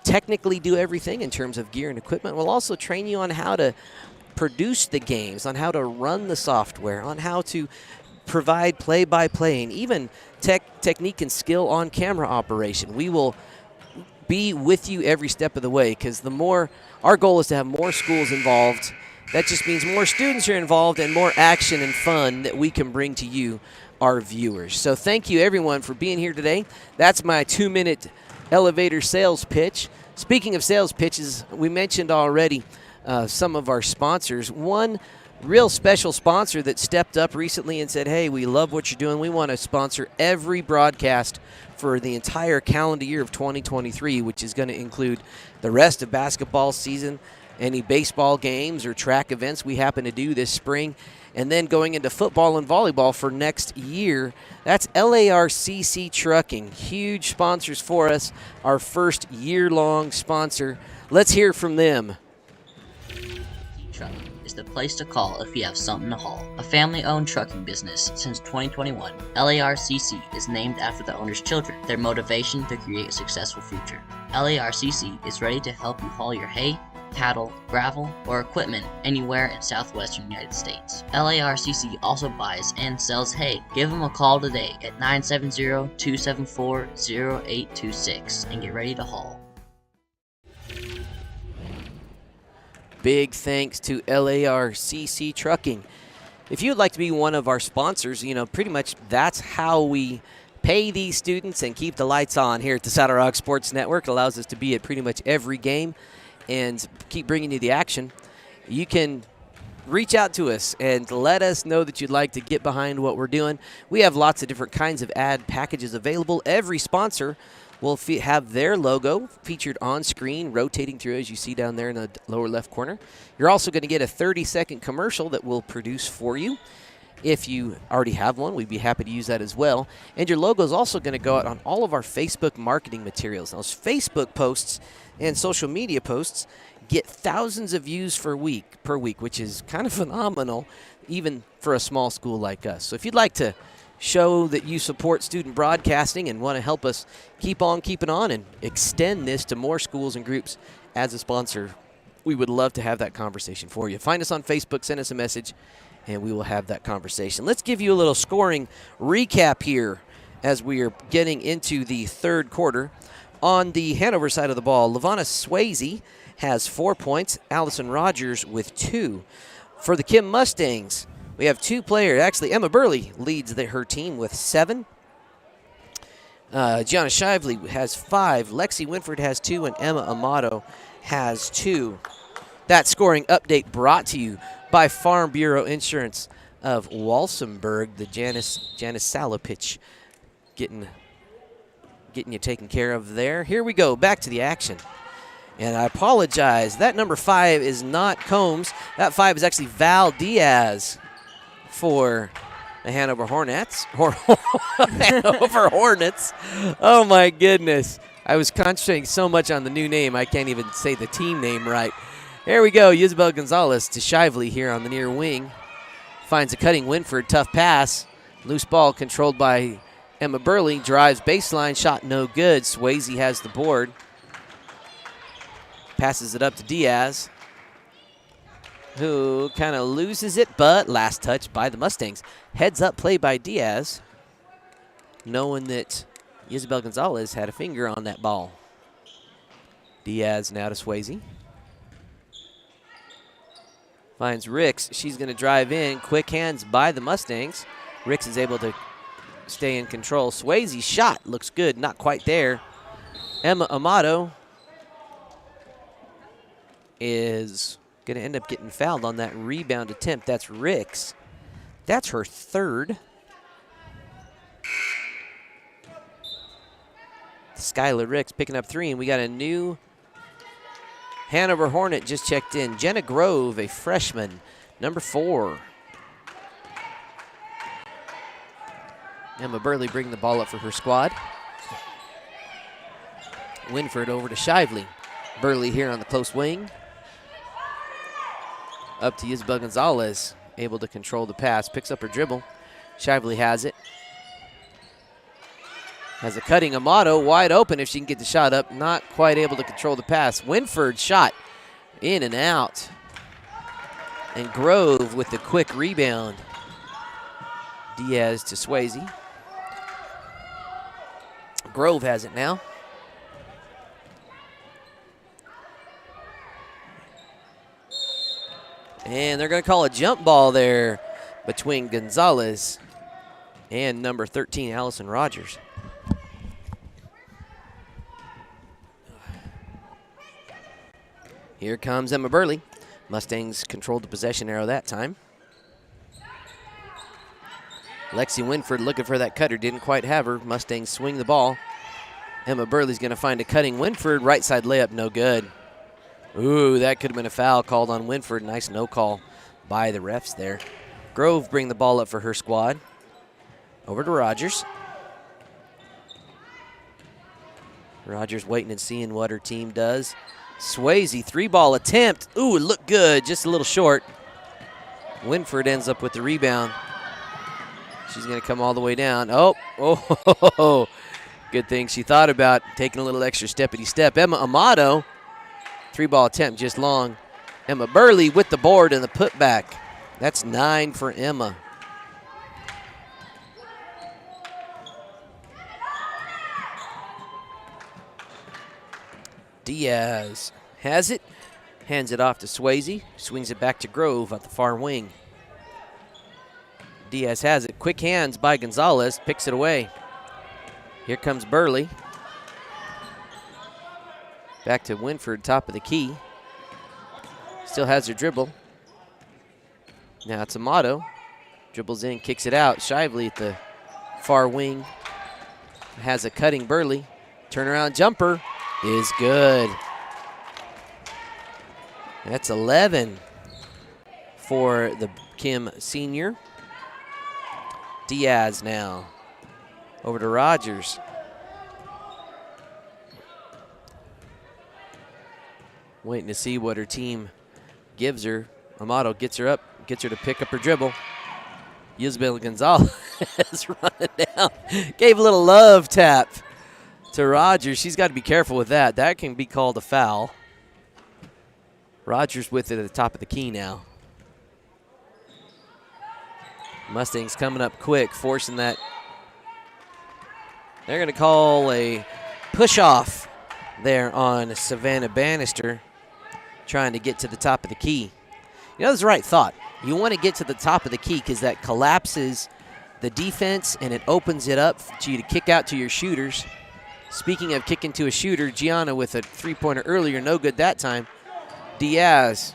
technically do everything in terms of gear and equipment. We'll also train you on how to produce the games, on how to run the software, on how to provide play-by-play, and even technique and skill on camera operation. We will be with you every step of the way, because our goal is to have more schools involved. That just means more students are involved and more action and fun that we can bring to you, our viewers. So thank you, everyone, for being here today. That's my 2-minute elevator sales pitch. Speaking of sales pitches, we mentioned already some of our sponsors. One real special sponsor that stepped up recently and said, hey, we love what you're doing. We want to sponsor every broadcast for the entire calendar year of 2023, which is going to include the rest of basketball season, any baseball games or track events we happen to do this spring, and then going into football and volleyball for next year. That's LARCC Trucking. Huge sponsors for us, our first year-long sponsor. Let's hear from them. Trucking is the place to call if you have something to haul. A family-owned trucking business since 2021, LARCC is named after the owner's children, their motivation to create a successful future. LARCC is ready to help you haul your hay, cattle, gravel, or equipment anywhere in southwestern United States. LARCC also buys and sells hay. Give them a call today at 970-274-0826 and get ready to haul. Big thanks to LARCC Trucking. If you'd like to be one of our sponsors, pretty much that's how we pay these students and keep the lights on here at the Saddle Rock Sports Network. It allows us to be at pretty much every game and keep bringing you the action. You can reach out to us and let us know that you'd like to get behind what we're doing. We have lots of different kinds of ad packages available. Every sponsor will have their logo featured on screen, rotating through, as you see down there in the lower left corner. You're also going to get a 30-second commercial that we'll produce for you. If you already have one, we'd be happy to use that as well. And your logo is also going to go out on all of our Facebook marketing materials. Those Facebook posts and social media posts get thousands of views per week, which is kind of phenomenal, even for a small school like us. So if you'd like to show that you support student broadcasting and want to help us keep on keeping on and extend this to more schools and groups as a sponsor, we would love to have that conversation for you. Find us on Facebook, send us a message, and we will have that conversation. Let's give you a little scoring recap here as we are getting into the third quarter. On the Hanover side of the ball, Lavonna Swayze has 4 points, Allison Rogers with 2. For the Kim Mustangs, we have 2 players. Actually, Emma Burley leads her team with 7. Gianna Shively has 5. Lexi Winford has 2, and Emma Amato has 2. That scoring update brought to you by Farm Bureau Insurance of Walsenburg, the Janice Salopich getting you taken care of there. Here we go, back to the action. And I apologize, that number 5 is not Combs. That 5 is actually Val Diaz for the Hanover Hornets. Hanover Hornets. Oh, my goodness. I was concentrating so much on the new name, I can't even say the team name right. Here we go, Isabel Gonzalez to Shively here on the near wing. Finds a cutting Winford, tough pass. Loose ball controlled by Emma Burley, drives baseline, shot no good. Swayze has the board. Passes it up to Diaz, who kind of loses it, but last touch by the Mustangs. Heads up play by Diaz, knowing that Isabel Gonzalez had a finger on that ball. Diaz now to Swayze. Finds Ricks. She's going to drive in. Quick hands by the Mustangs. Ricks is able to stay in control. Swayze's shot looks good. Not quite there. Emma Amato is going to end up getting fouled on that rebound attempt. That's Ricks. That's her 3rd. Skylar Ricks picking up 3, and we got a new Hanover Hornet just checked in. Jenna Grove, a freshman, number 4. Emma Burley bringing the ball up for her squad. Winford over to Shively. Burley here on the close wing. Up to Isabel Gonzalez, able to control the pass. Picks up her dribble. Shively has it. Has a cutting Amato wide open if she can get the shot up. Not quite able to control the pass. Winford shot in and out. And Grove with the quick rebound. Diaz to Swayze. Grove has it now. And they're going to call a jump ball there between Gonzalez and number 13, Allison Rogers. Here comes Emma Burley. Mustangs controlled the possession arrow that time. Lexi Winford looking for that cutter, didn't quite have her. Mustangs swing the ball. Emma Burley's going to find a cutting Winford. Right side layup, no good. Ooh, that could have been a foul called on Winford. Nice no call by the refs there. Grove bring the ball up for her squad. Over to Rogers. Rogers waiting and seeing what her team does. Swayze, 3-ball attempt. Ooh, it looked good, just a little short. Winford ends up with the rebound. She's going to come all the way down. Oh, good thing she thought about taking a little extra steppity step. Emma Amato, 3-ball attempt just long. Emma Burley with the board and the putback. That's 9 for Emma. Diaz has it, hands it off to Swayze, swings it back to Grove at the far wing. Diaz has it, quick hands by Gonzalez, picks it away. Here comes Burley. Back to Winford, top of the key. Still has her dribble. Now it's Amato. Dribbles in, kicks it out. Shively at the far wing. Has a cutting Burley. Turnaround jumper is good. That's 11 for the Kim senior. Diaz now. Over to Rogers. Waiting to see what her team gives her. Amato gets her up, gets her to pick up her dribble. Yisbel Gonzalez running down. Gave a little love tap to Rogers. She's got to be careful with that. That can be called a foul. Rogers with it at the top of the key now. Mustangs coming up quick, forcing that. They're going to call a push-off there on Savannah Bannister, trying to get to the top of the key. You know, that's the right thought. You want to get to the top of the key because that collapses the defense and it opens it up to you to kick out to your shooters. Speaking of kicking to a shooter, Gianna with a three-pointer earlier, no good that time. Diaz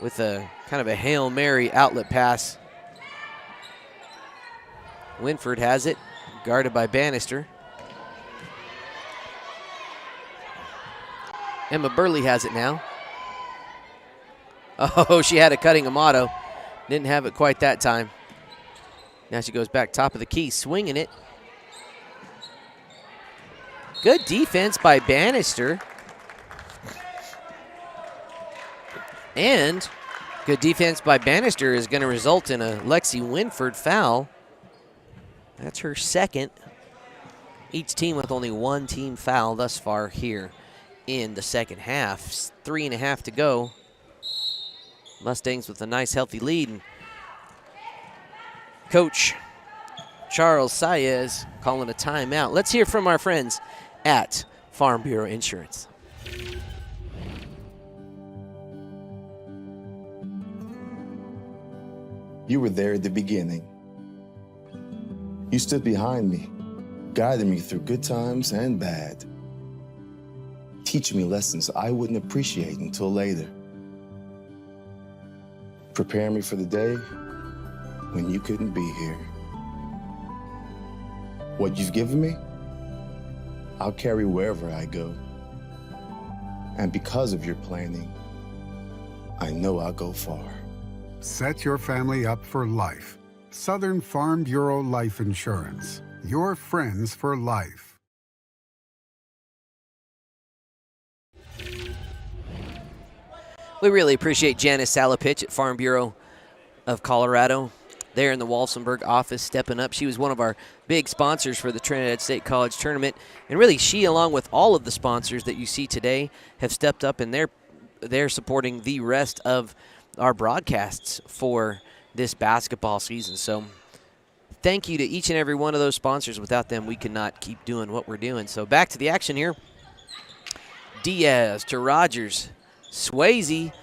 with a kind of a Hail Mary outlet pass. Winford has it, guarded by Bannister. Emma Burley has it now. Oh, she had a cutting Amato. Didn't have it quite that time. Now she goes back top of the key, swinging it. Good defense by Bannister. And good defense by Bannister is going to result in a Lexi Winford foul. That's her second. Each team with only one team foul thus far here in the second half. 3.5 to go. Mustangs with a nice healthy lead. And Coach Charles Saez calling a timeout. Let's hear from our friends at Farm Bureau Insurance. You were there at the beginning. You stood behind me, guiding me through good times and bad, teaching me lessons I wouldn't appreciate until later, preparing me for the day when you couldn't be here. What you've given me, I'll carry wherever I go. And because of your planning, I know I'll go far. Set your family up for life. Southern Farm Bureau Life Insurance. Your friends for life. We really appreciate Janice Salapich at Farm Bureau of Colorado there in the Walsenburg office, stepping up. She was one of our big sponsors for the Trinidad State College Tournament. And really, she, along with all of the sponsors that you see today, have stepped up, and they're supporting the rest of our broadcasts for this basketball season. So thank you to each and every one of those sponsors. Without them, we could not keep doing what we're doing. So back to the action here. Diaz to Rogers. Swayze,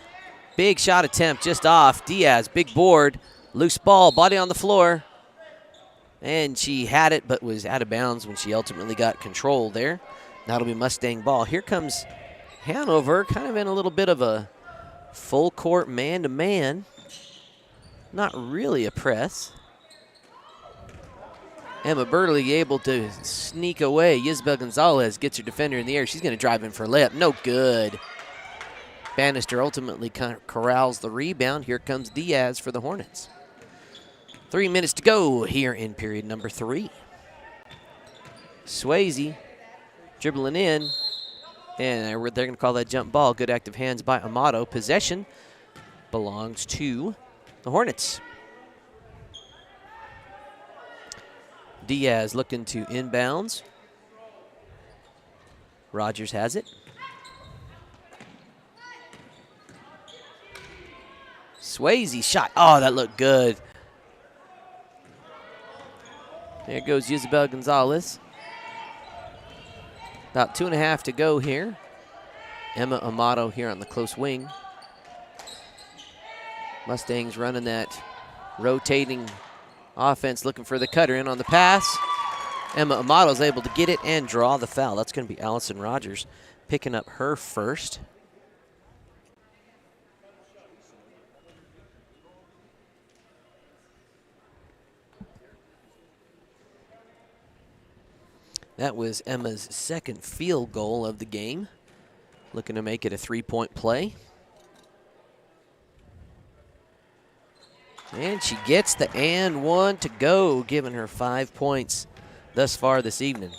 big shot attempt just off. Diaz, big board. Loose ball, body on the floor. And she had it, but was out of bounds when she ultimately got control there. That'll be Mustang ball. Here comes Hanover, kind of in a little bit of a full court man-to-man. Not really a press. Emma Burley able to sneak away. Isabel Gonzalez gets her defender in the air. She's going to drive in for a layup. No good. Bannister ultimately corrals the rebound. Here comes Diaz for the Hornets. 3 minutes to go here in period number 3. Swayze dribbling in, and they're going to call that jump ball. Good active hands by Amato. Possession belongs to the Hornets. Diaz looking to inbounds. Rogers has it. Swayze shot. Oh, that looked good. There goes Isabel Gonzalez. About 2.5 to go here. Emma Amato here on the close wing. Mustangs running that rotating offense, looking for the cutter in on the pass. Emma Amato's able to get it and draw the foul. That's going to be Allison Rogers picking up her first. That was Emma's second field goal of the game. Looking to make it a 3-point play. And she gets the and one to go, giving her 5 points thus far this evening.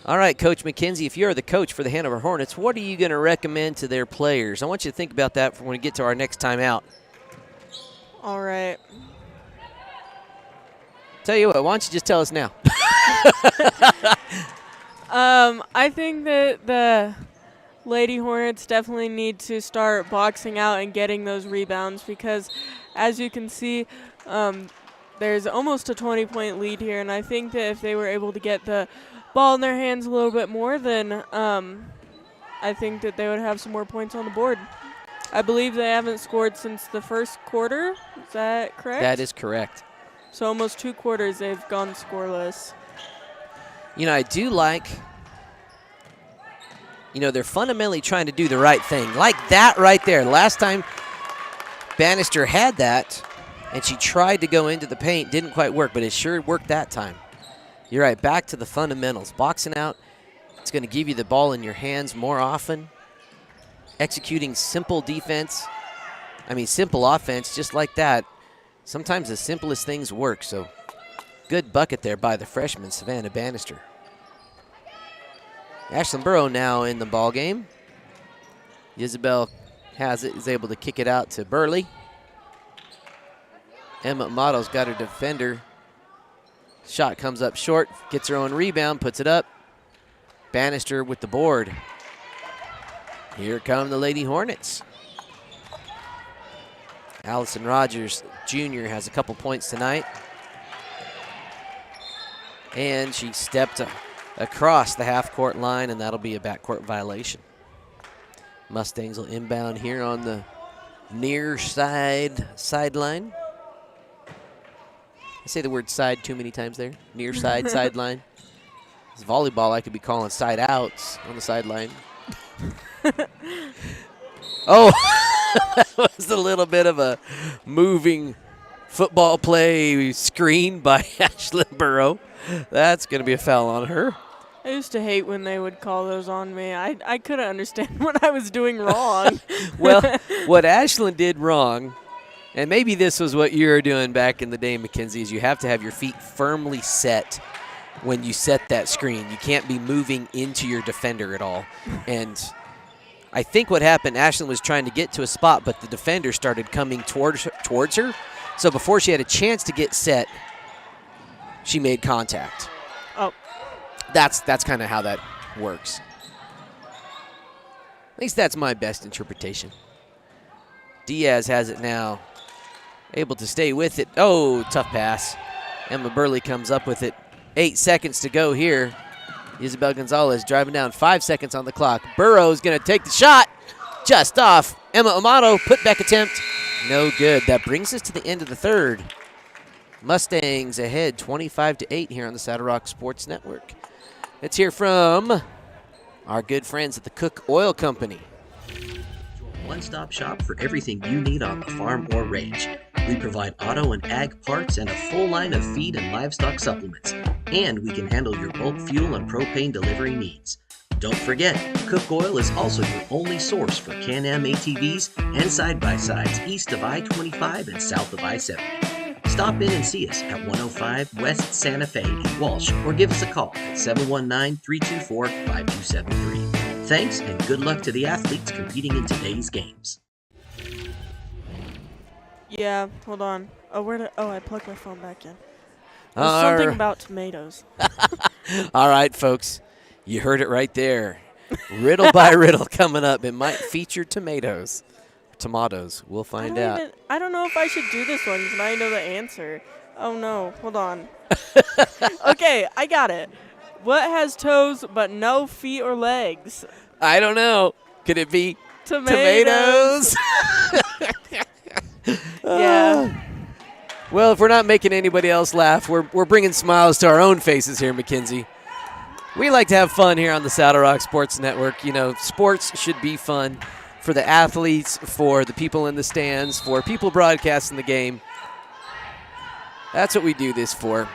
All right, Coach McKenzie, if you're the coach for the Hanover Hornets, what are you going to recommend to their players? I want you to think about that for when we get to our next time out. All right. Tell you what, why don't you just tell us now? I think that the Lady Hornets definitely need to start boxing out and getting those rebounds because, as you can see, there's almost a 20-point lead here, and I think that if they were able to get the ball in their hands a little bit more, then I think that they would have some more points on the board. I believe they haven't scored since the first quarter. Is that correct? That is correct. So almost 2 quarters they've gone scoreless. You know, I do like, you know, they're fundamentally trying to do the right thing. Like that right there. Last time Bannister had that, and she tried to go into the paint. Didn't quite work, but it sure worked that time. You're right, back to the fundamentals. Boxing out, it's going to give you the ball in your hands more often. Executing simple defense. I mean, simple offense, just like that. Sometimes the simplest things work, so good bucket there by the freshman, Savannah Bannister. Ashlyn Burrow now in the ball game. Isabel has it, is able to kick it out to Burley. Emma Amato's got her defender. Shot comes up short, gets her own rebound, puts it up. Bannister with the board. Here come the Lady Hornets. Allison Rogers Jr. has a couple points tonight. And she stepped across the half-court line, and that'll be a backcourt violation. Mustangs will inbound here on the near sideline. I say the word side too many times there. Near side, sideline. It's volleyball. I could be calling side outs on the sideline. Oh, that was a little bit of a moving football play screen by Ashlyn Burrow. That's going to be a foul on her. I used to hate when they would call those on me. I couldn't understand what I was doing wrong. Well, what Ashlyn did wrong, and maybe this was what you were doing back in the day, Mackenzie, is you have to have your feet firmly set when you set that screen. You can't be moving into your defender at all. And I think what happened, Ashlyn was trying to get to a spot, but the defender started coming towards her. So before she had a chance to get set, she made contact. Oh. That's kind of how that works. At least that's my best interpretation. Diaz has it now. Able to stay with it. Oh, tough pass. Emma Burley comes up with it. 8 seconds to go here. Isabel Gonzalez driving down 5 seconds on the clock. Burrow's going to take the shot. Just off. Emma Amato, put-back attempt. No good. That brings us to the end of the third. Mustangs ahead 25-8 here on the Saddle Rock Sports Network. Let's hear from our good friends at the Cook Oil Company. One-stop shop for everything you need on the farm or range. We provide auto and ag parts and a full line of feed and livestock supplements. And we can handle your bulk fuel and propane delivery needs. Don't forget, Cook Oil is also your only source for Can-Am ATVs and side-by-sides east of I-25 and south of I-70. Stop in and see us at 105 West Santa Fe in Walsh or give us a call at 719-324-5273. Thanks and good luck to the athletes competing in today's games. Yeah, hold on. I plugged my phone back in. There's something about tomatoes. All right, folks. You heard it right there. Riddle by riddle coming up. It might feature tomatoes. Tomatoes. We'll find out. I don't know if I should do this one because I know the answer. Oh, no. Hold on. Okay, I got it. What has toes but no feet or legs? I don't know. Could it be tomatoes? Yeah. Well, if we're not making anybody else laugh, we're bringing smiles to our own faces here, Mackenzie. We like to have fun here on the Saddle Rock Sports Network. You know, sports should be fun for the athletes, for the people in the stands, for people broadcasting the game. That's what we do this for.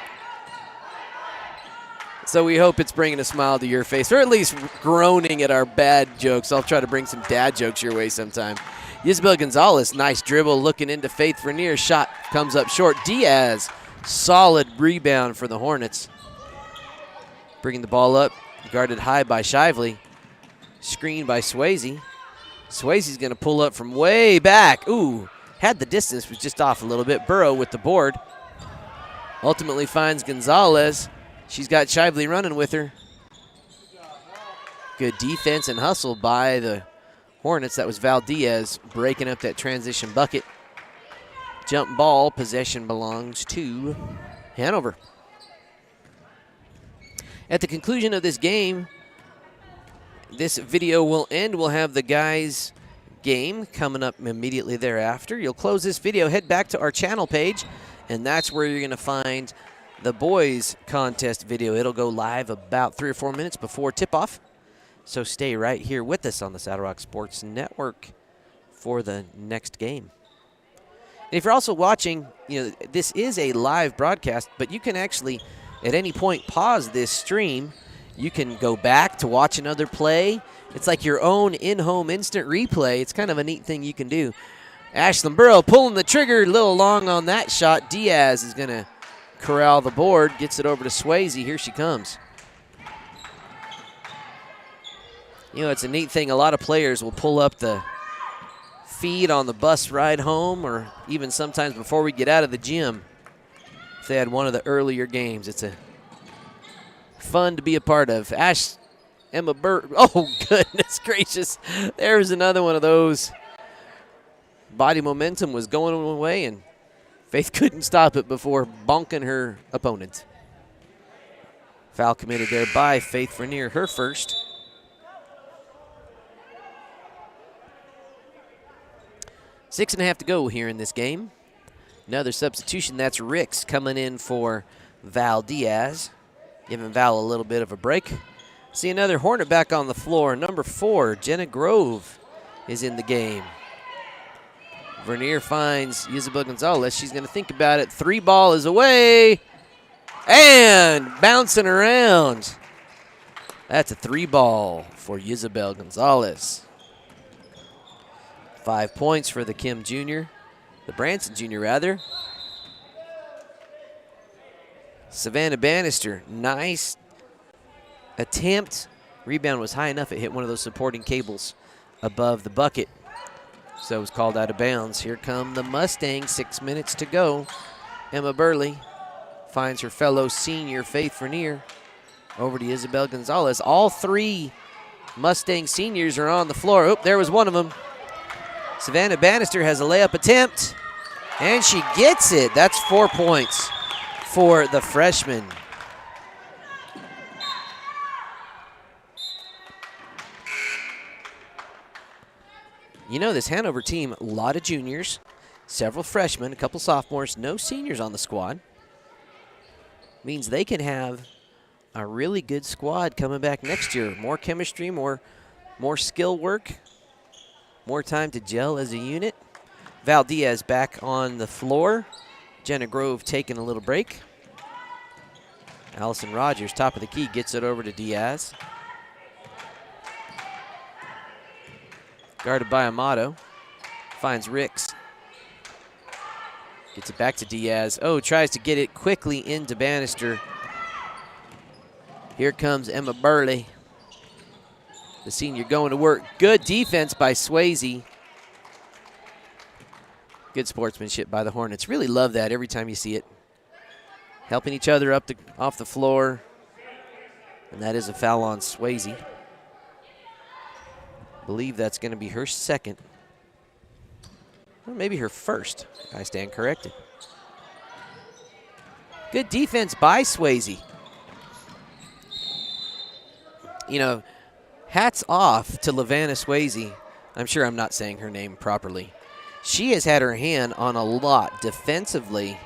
So we hope it's bringing a smile to your face, or at least groaning at our bad jokes. I'll try to bring some dad jokes your way sometime. Isabel Gonzalez, nice dribble, looking into Faith Vernier. Shot comes up short. Diaz, solid rebound for the Hornets. Bringing the ball up, guarded high by Shively. Screened by Swayze. Swayze's going to pull up from way back. Ooh, had the distance, was just off a little bit. Burrow with the board. Ultimately finds Gonzalez. She's got Shively running with her. Good defense and hustle by the Hornets. That was Valdez breaking up that transition bucket. Jump ball, possession belongs to Hanover. At the conclusion of this game, this video will end. We'll have the guys' game coming up immediately thereafter. You'll close this video, head back to our channel page, and that's where you're going to find the boys' contest video. It'll go live about 3 or 4 minutes before tip-off. So stay right here with us on the Saddle Rock Sports Network for the next game. And if you're also watching, you know, this is a live broadcast, but you can actually at any point pause this stream. You can go back to watch another play. It's like your own in-home instant replay. It's kind of a neat thing you can do. Ashlyn Burrow pulling the trigger, a little long on that shot. Diaz is going to corral the board, gets it over to Swayze. Here she comes. You know, it's a neat thing. A lot of players will pull up the feed on the bus ride home, or even sometimes before we get out of the gym. If they had one of the earlier games, it's a fun to be a part of. Emma Burr. Oh, goodness gracious. There's another one of those. Body momentum was going away, and Faith couldn't stop it before bonking her opponent. Foul committed there by Faith Vernier, her first. 6.5 to go here in this game. Another substitution, that's Ricks coming in for Val Diaz, giving Val a little bit of a break. See another Hornet back on the floor. Number 4, Jenna Grove, is in the game. Vernier finds Isabel Gonzalez. She's going to think about it. 3 ball is away and bouncing around. That's a 3 ball for Isabel Gonzalez. 5 points for the Branson Jr. rather. Savannah Bannister, nice attempt. Rebound was high enough, it hit one of those supporting cables above the bucket. So it was called out of bounds. Here come the Mustangs, 6 minutes to go. Emma Burley finds her fellow senior Faith Vernier. Over to Isabel Gonzalez. All three Mustang seniors are on the floor. Oh, there was one of them. Savannah Bannister has a layup attempt, and she gets it. That's 4 points for the freshman. You know, this Hanover team, a lot of juniors, several freshmen, a couple sophomores, no seniors on the squad. Means they can have a really good squad coming back next year. More chemistry, more skill work, more time to gel as a unit. Val Diaz back on the floor. Jenna Grove taking a little break. Allison Rogers, top of the key, gets it over to Diaz. Guarded by Amato. Finds Ricks. Gets it back to Diaz. Oh, tries to get it quickly into Bannister. Here comes Emma Burley. The senior going to work. Good defense by Swayze. Good sportsmanship by the Hornets. Really love that every time you see it. Helping each other up off the floor. And that is a foul on Swayze. I believe that's going to be her second. Or maybe her first. I stand corrected. Good defense by Swayze. You know, hats off to Lavanna Swayze. I'm sure I'm not saying her name properly. She has had her hand on a lot defensively,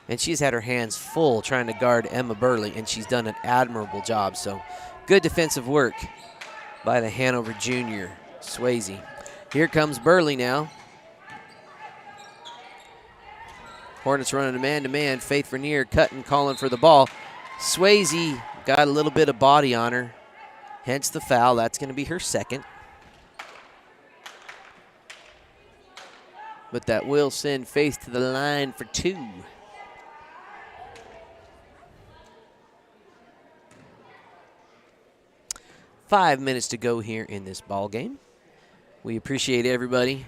and she's had her hands full trying to guard Emma Burley, and she's done an admirable job. So good defensive work by the Hanover junior, Swayze. Here comes Burley now. Hornets running a man-to-man. Faith Vernier cutting, calling for the ball. Swayze got a little bit of body on her, hence the foul. That's going to be her second. But that will send Faith to the line for two. Five minutes to go here in this ball game. We appreciate everybody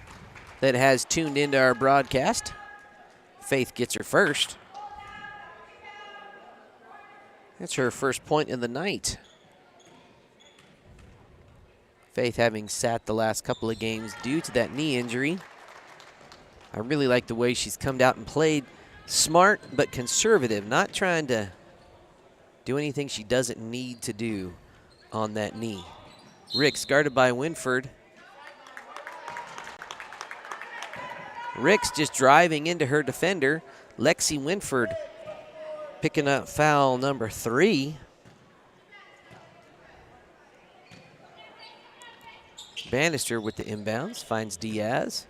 that has tuned into our broadcast. Faith gets her first. That's her first point of the night. Faith having sat the last couple of games due to that knee injury. I really like the way she's come out and played smart but conservative, not trying to do anything she doesn't need to do on that knee. Ricks guarded by Winford. Ricks just driving into her defender. Lexi Winford picking up foul number 3. Bannister with the inbounds, finds Diaz.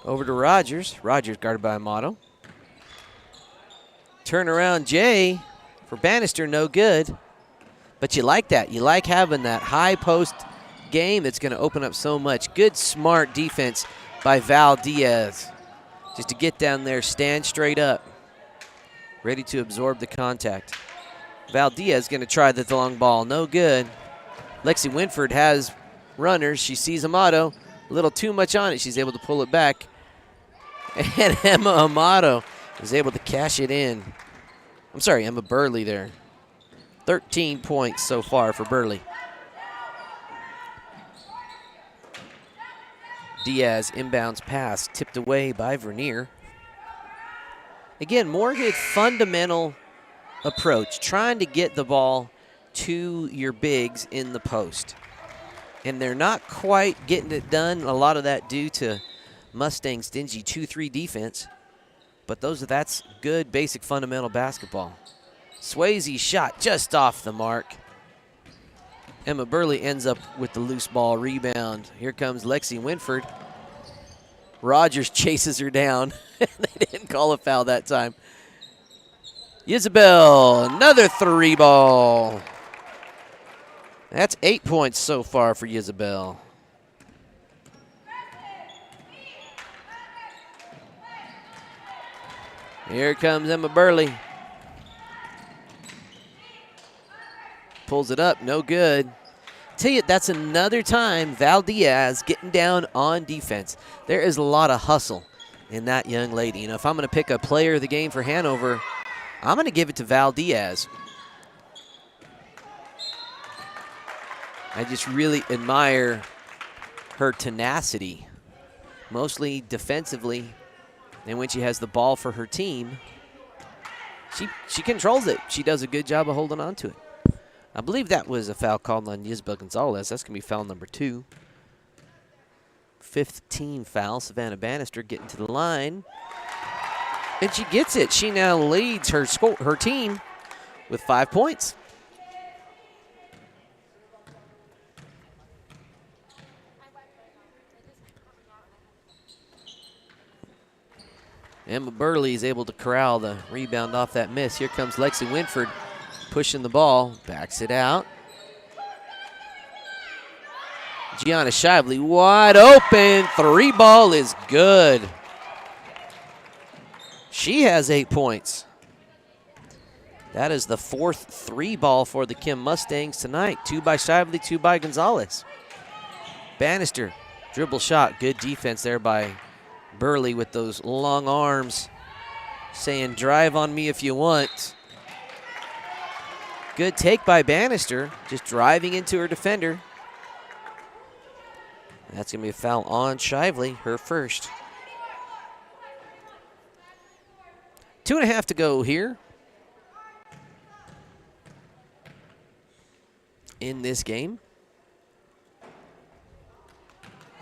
Over to Rogers. Rogers guarded by Amato. Turnaround Jay for Bannister, no good. But you like that. You like having that high post game that's going to open up so much. Good, smart defense by Val Diaz. Just to get down there, stand straight up, ready to absorb the contact. Val Diaz going to try the long ball. No good. Lexi Winford has runners. She sees Amato. A little too much on it. She's able to pull it back. And Emma Amato is able to cash it in. I'm sorry, Emma Burley there. 13 points so far for Burley. Diaz inbounds pass tipped away by Vernier. Again, more good fundamental approach, trying to get the ball to your bigs in the post. And they're not quite getting it done. A lot of that due to Mustang stingy 2-3 defense. But that's good basic fundamental basketball. Swayze shot just off the mark. Emma Burley ends up with the loose ball rebound. Here comes Lexi Winford. Rogers chases her down. They didn't call a foul that time. Isabel, another 3 ball. That's 8 points so far for Isabel. Here comes Emma Burley. Pulls it up, no good. tell you, that's another time Val Diaz getting down on defense. There is a lot of hustle in that young lady. You know, if I'm going to pick a player of the game for Hanover, I'm going to give it to Val Diaz. I just really admire her tenacity, mostly defensively, and when she has the ball for her team, she controls it. She does a good job of holding on to it. I believe that was a foul called on Yisbel Gonzalez. That's going to be foul number 2. 5th team foul. Savannah Bannister getting to the line. And she gets it. She now leads her team with 5 points. Emma Burley is able to corral the rebound off that miss. Here comes Lexi Winford pushing the ball, backs it out. Gianna Shively wide open. 3 ball is good. She has 8 points. That is the 4th 3 ball for the Kim Mustangs tonight. 2 by Shively, 2 by Gonzalez. Bannister, dribble shot. Good defense there by Burley with those long arms, saying drive on me if you want. Good take by Bannister, just driving into her defender. That's going to be a foul on Shively, her first. 2.5 to go here in this game.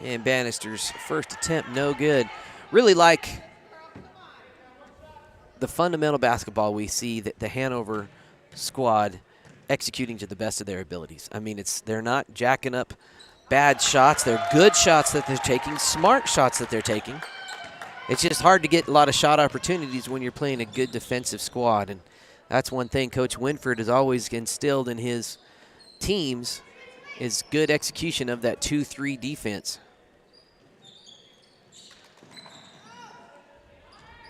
And Bannister's first attempt, no good. Really like the fundamental basketball we see that the Hanover squad executing to the best of their abilities. I mean, they're not jacking up bad shots. They're good shots that they're taking, smart shots that they're taking. It's just hard to get a lot of shot opportunities when you're playing a good defensive squad. And that's one thing Coach Winford has always instilled in his teams is good execution of that 2-3 defense.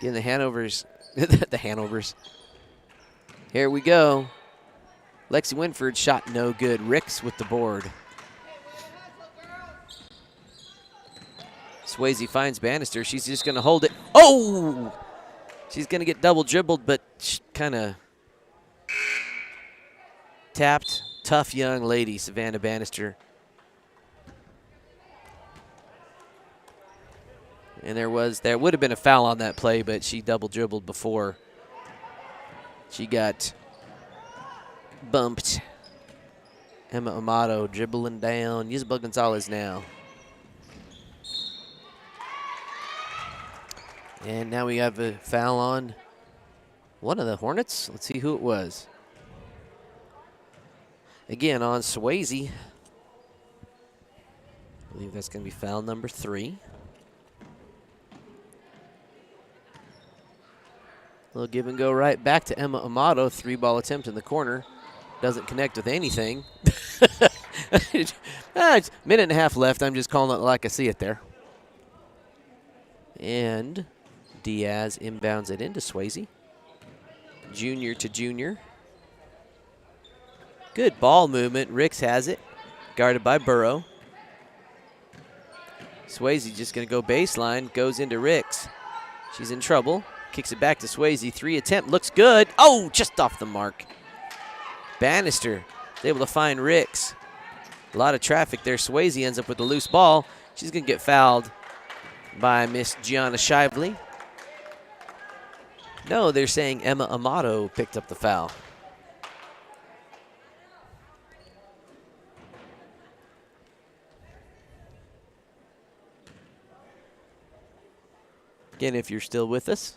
Again, the Hanovers, the Hanovers. Here we go. Lexi Winford shot no good. Ricks with the board. Swayze finds Bannister. She's just going to hold it. Oh! She's going to get double dribbled, but kind of tapped. Tough young lady, Savannah Bannister. And there would have been a foul on that play, but she double dribbled before she got bumped. Emma Amato dribbling down. Yisbel Gonzalez now. And now we have a foul on one of the Hornets. Let's see who it was. Again, on Swayze. I believe that's going to be foul number 3. Little give and go right back to Emma Amato. 3-ball attempt in the corner. Doesn't connect with anything. It's a minute and a half left. I'm just calling it like I see it there. And Diaz inbounds it into Swayze. Junior to junior. Good ball movement. Ricks has it. Guarded by Burrow. Swayze just going to go baseline. Goes into Ricks. She's in trouble. Kicks it back to Swayze. 3 attempt. Looks good. Oh, just off the mark. Bannister is able to find Ricks. A lot of traffic there. Swayze ends up with a loose ball. She's going to get fouled by Miss Gianna Shively. No, they're saying Emma Amato picked up the foul. Again, if you're still with us,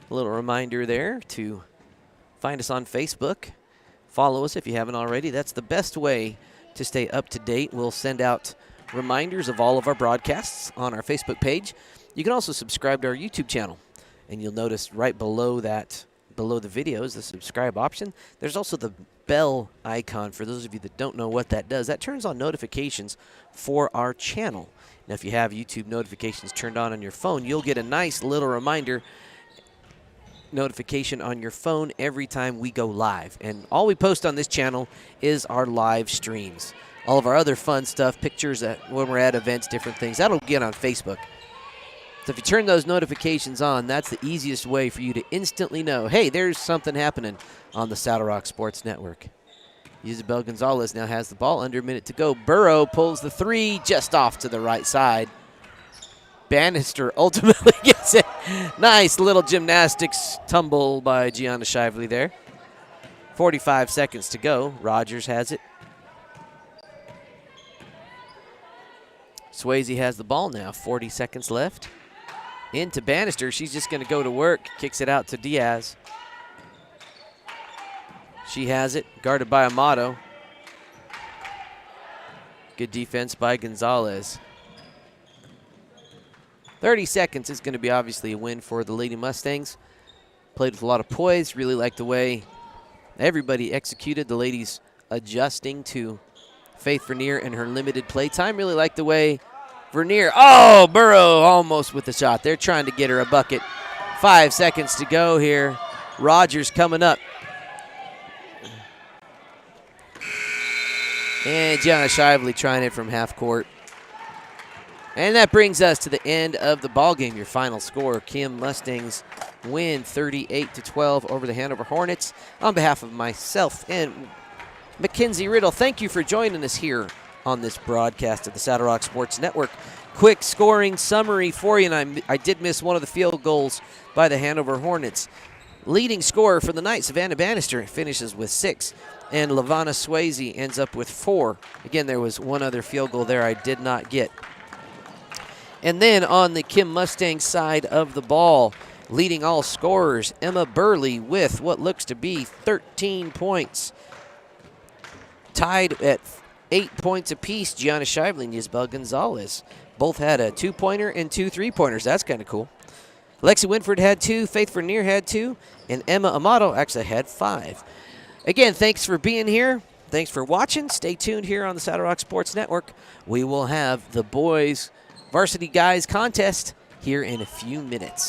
a little reminder there to find us on Facebook. Follow us if you haven't already. That's the best way to stay up to date. We'll send out reminders of all of our broadcasts on our Facebook page. You can also subscribe to our YouTube channel, and you'll notice right below that, below the video is the subscribe option. There's also the bell icon for those of you that don't know what that does. That turns on notifications for our channel. Now, if you have YouTube notifications turned on your phone, you'll get a nice little reminder notification on your phone every time we go live. And all we post on this channel is our live streams. all of our other fun stuff, pictures when we're at events, different things. That'll get on Facebook. So if you turn those notifications on, that's the easiest way for you to instantly know, hey, there's something happening on the Saddle Rock Sports Network. Isabel Gonzalez now has the ball, under a minute to go. Burrow pulls the three just off to the right side. Bannister ultimately gets it. Nice little gymnastics tumble by Gianna Shively there. 45 seconds to go. Rogers has it. Swayze has the ball now. 40 seconds left. Into Bannister. She's just going to go to work. Kicks it out to Diaz. She has it. Guarded by Amato. Good defense by Gonzalez. 30 seconds is going to be obviously a win for the Lady Mustangs. Played with a lot of poise. Really like the way everybody executed. The ladies adjusting to Faith Vernier and her limited play time. Really like the way Vernier, oh, Burrow almost with the shot. They're trying to get her a bucket. 5 seconds to go here. Rogers coming up. And Gianna Shively trying it from half court. And that brings us to the end of the ball game. Your final score, Kim Mustangs win 38-12 over the Hanover Hornets. On behalf of myself and Mackenzie Riddle, thank you for joining us here on this broadcast of the Saddle Rock Sports Network. Quick scoring summary for you, and I did miss one of the field goals by the Hanover Hornets. Leading scorer for the night, Savannah Bannister, finishes with 6, and LaVonna Swayze ends up with 4. Again, there was one other field goal there I did not get. And then on the Kim Mustang side of the ball, leading all scorers, Emma Burley with what looks to be 13 points. Tied at 8 points apiece, Gianna Shively and Isabel Gonzalez. Both had a 2-pointer and 2 3-pointers. That's kind of cool. Lexi Winford had 2, Faith Vernier had 2, and Emma Amato actually had 5. Again, thanks for being here. Thanks for watching. Stay tuned here on the Saddle Rock Sports Network. We will have the boys Varsity Guys contest here in a few minutes.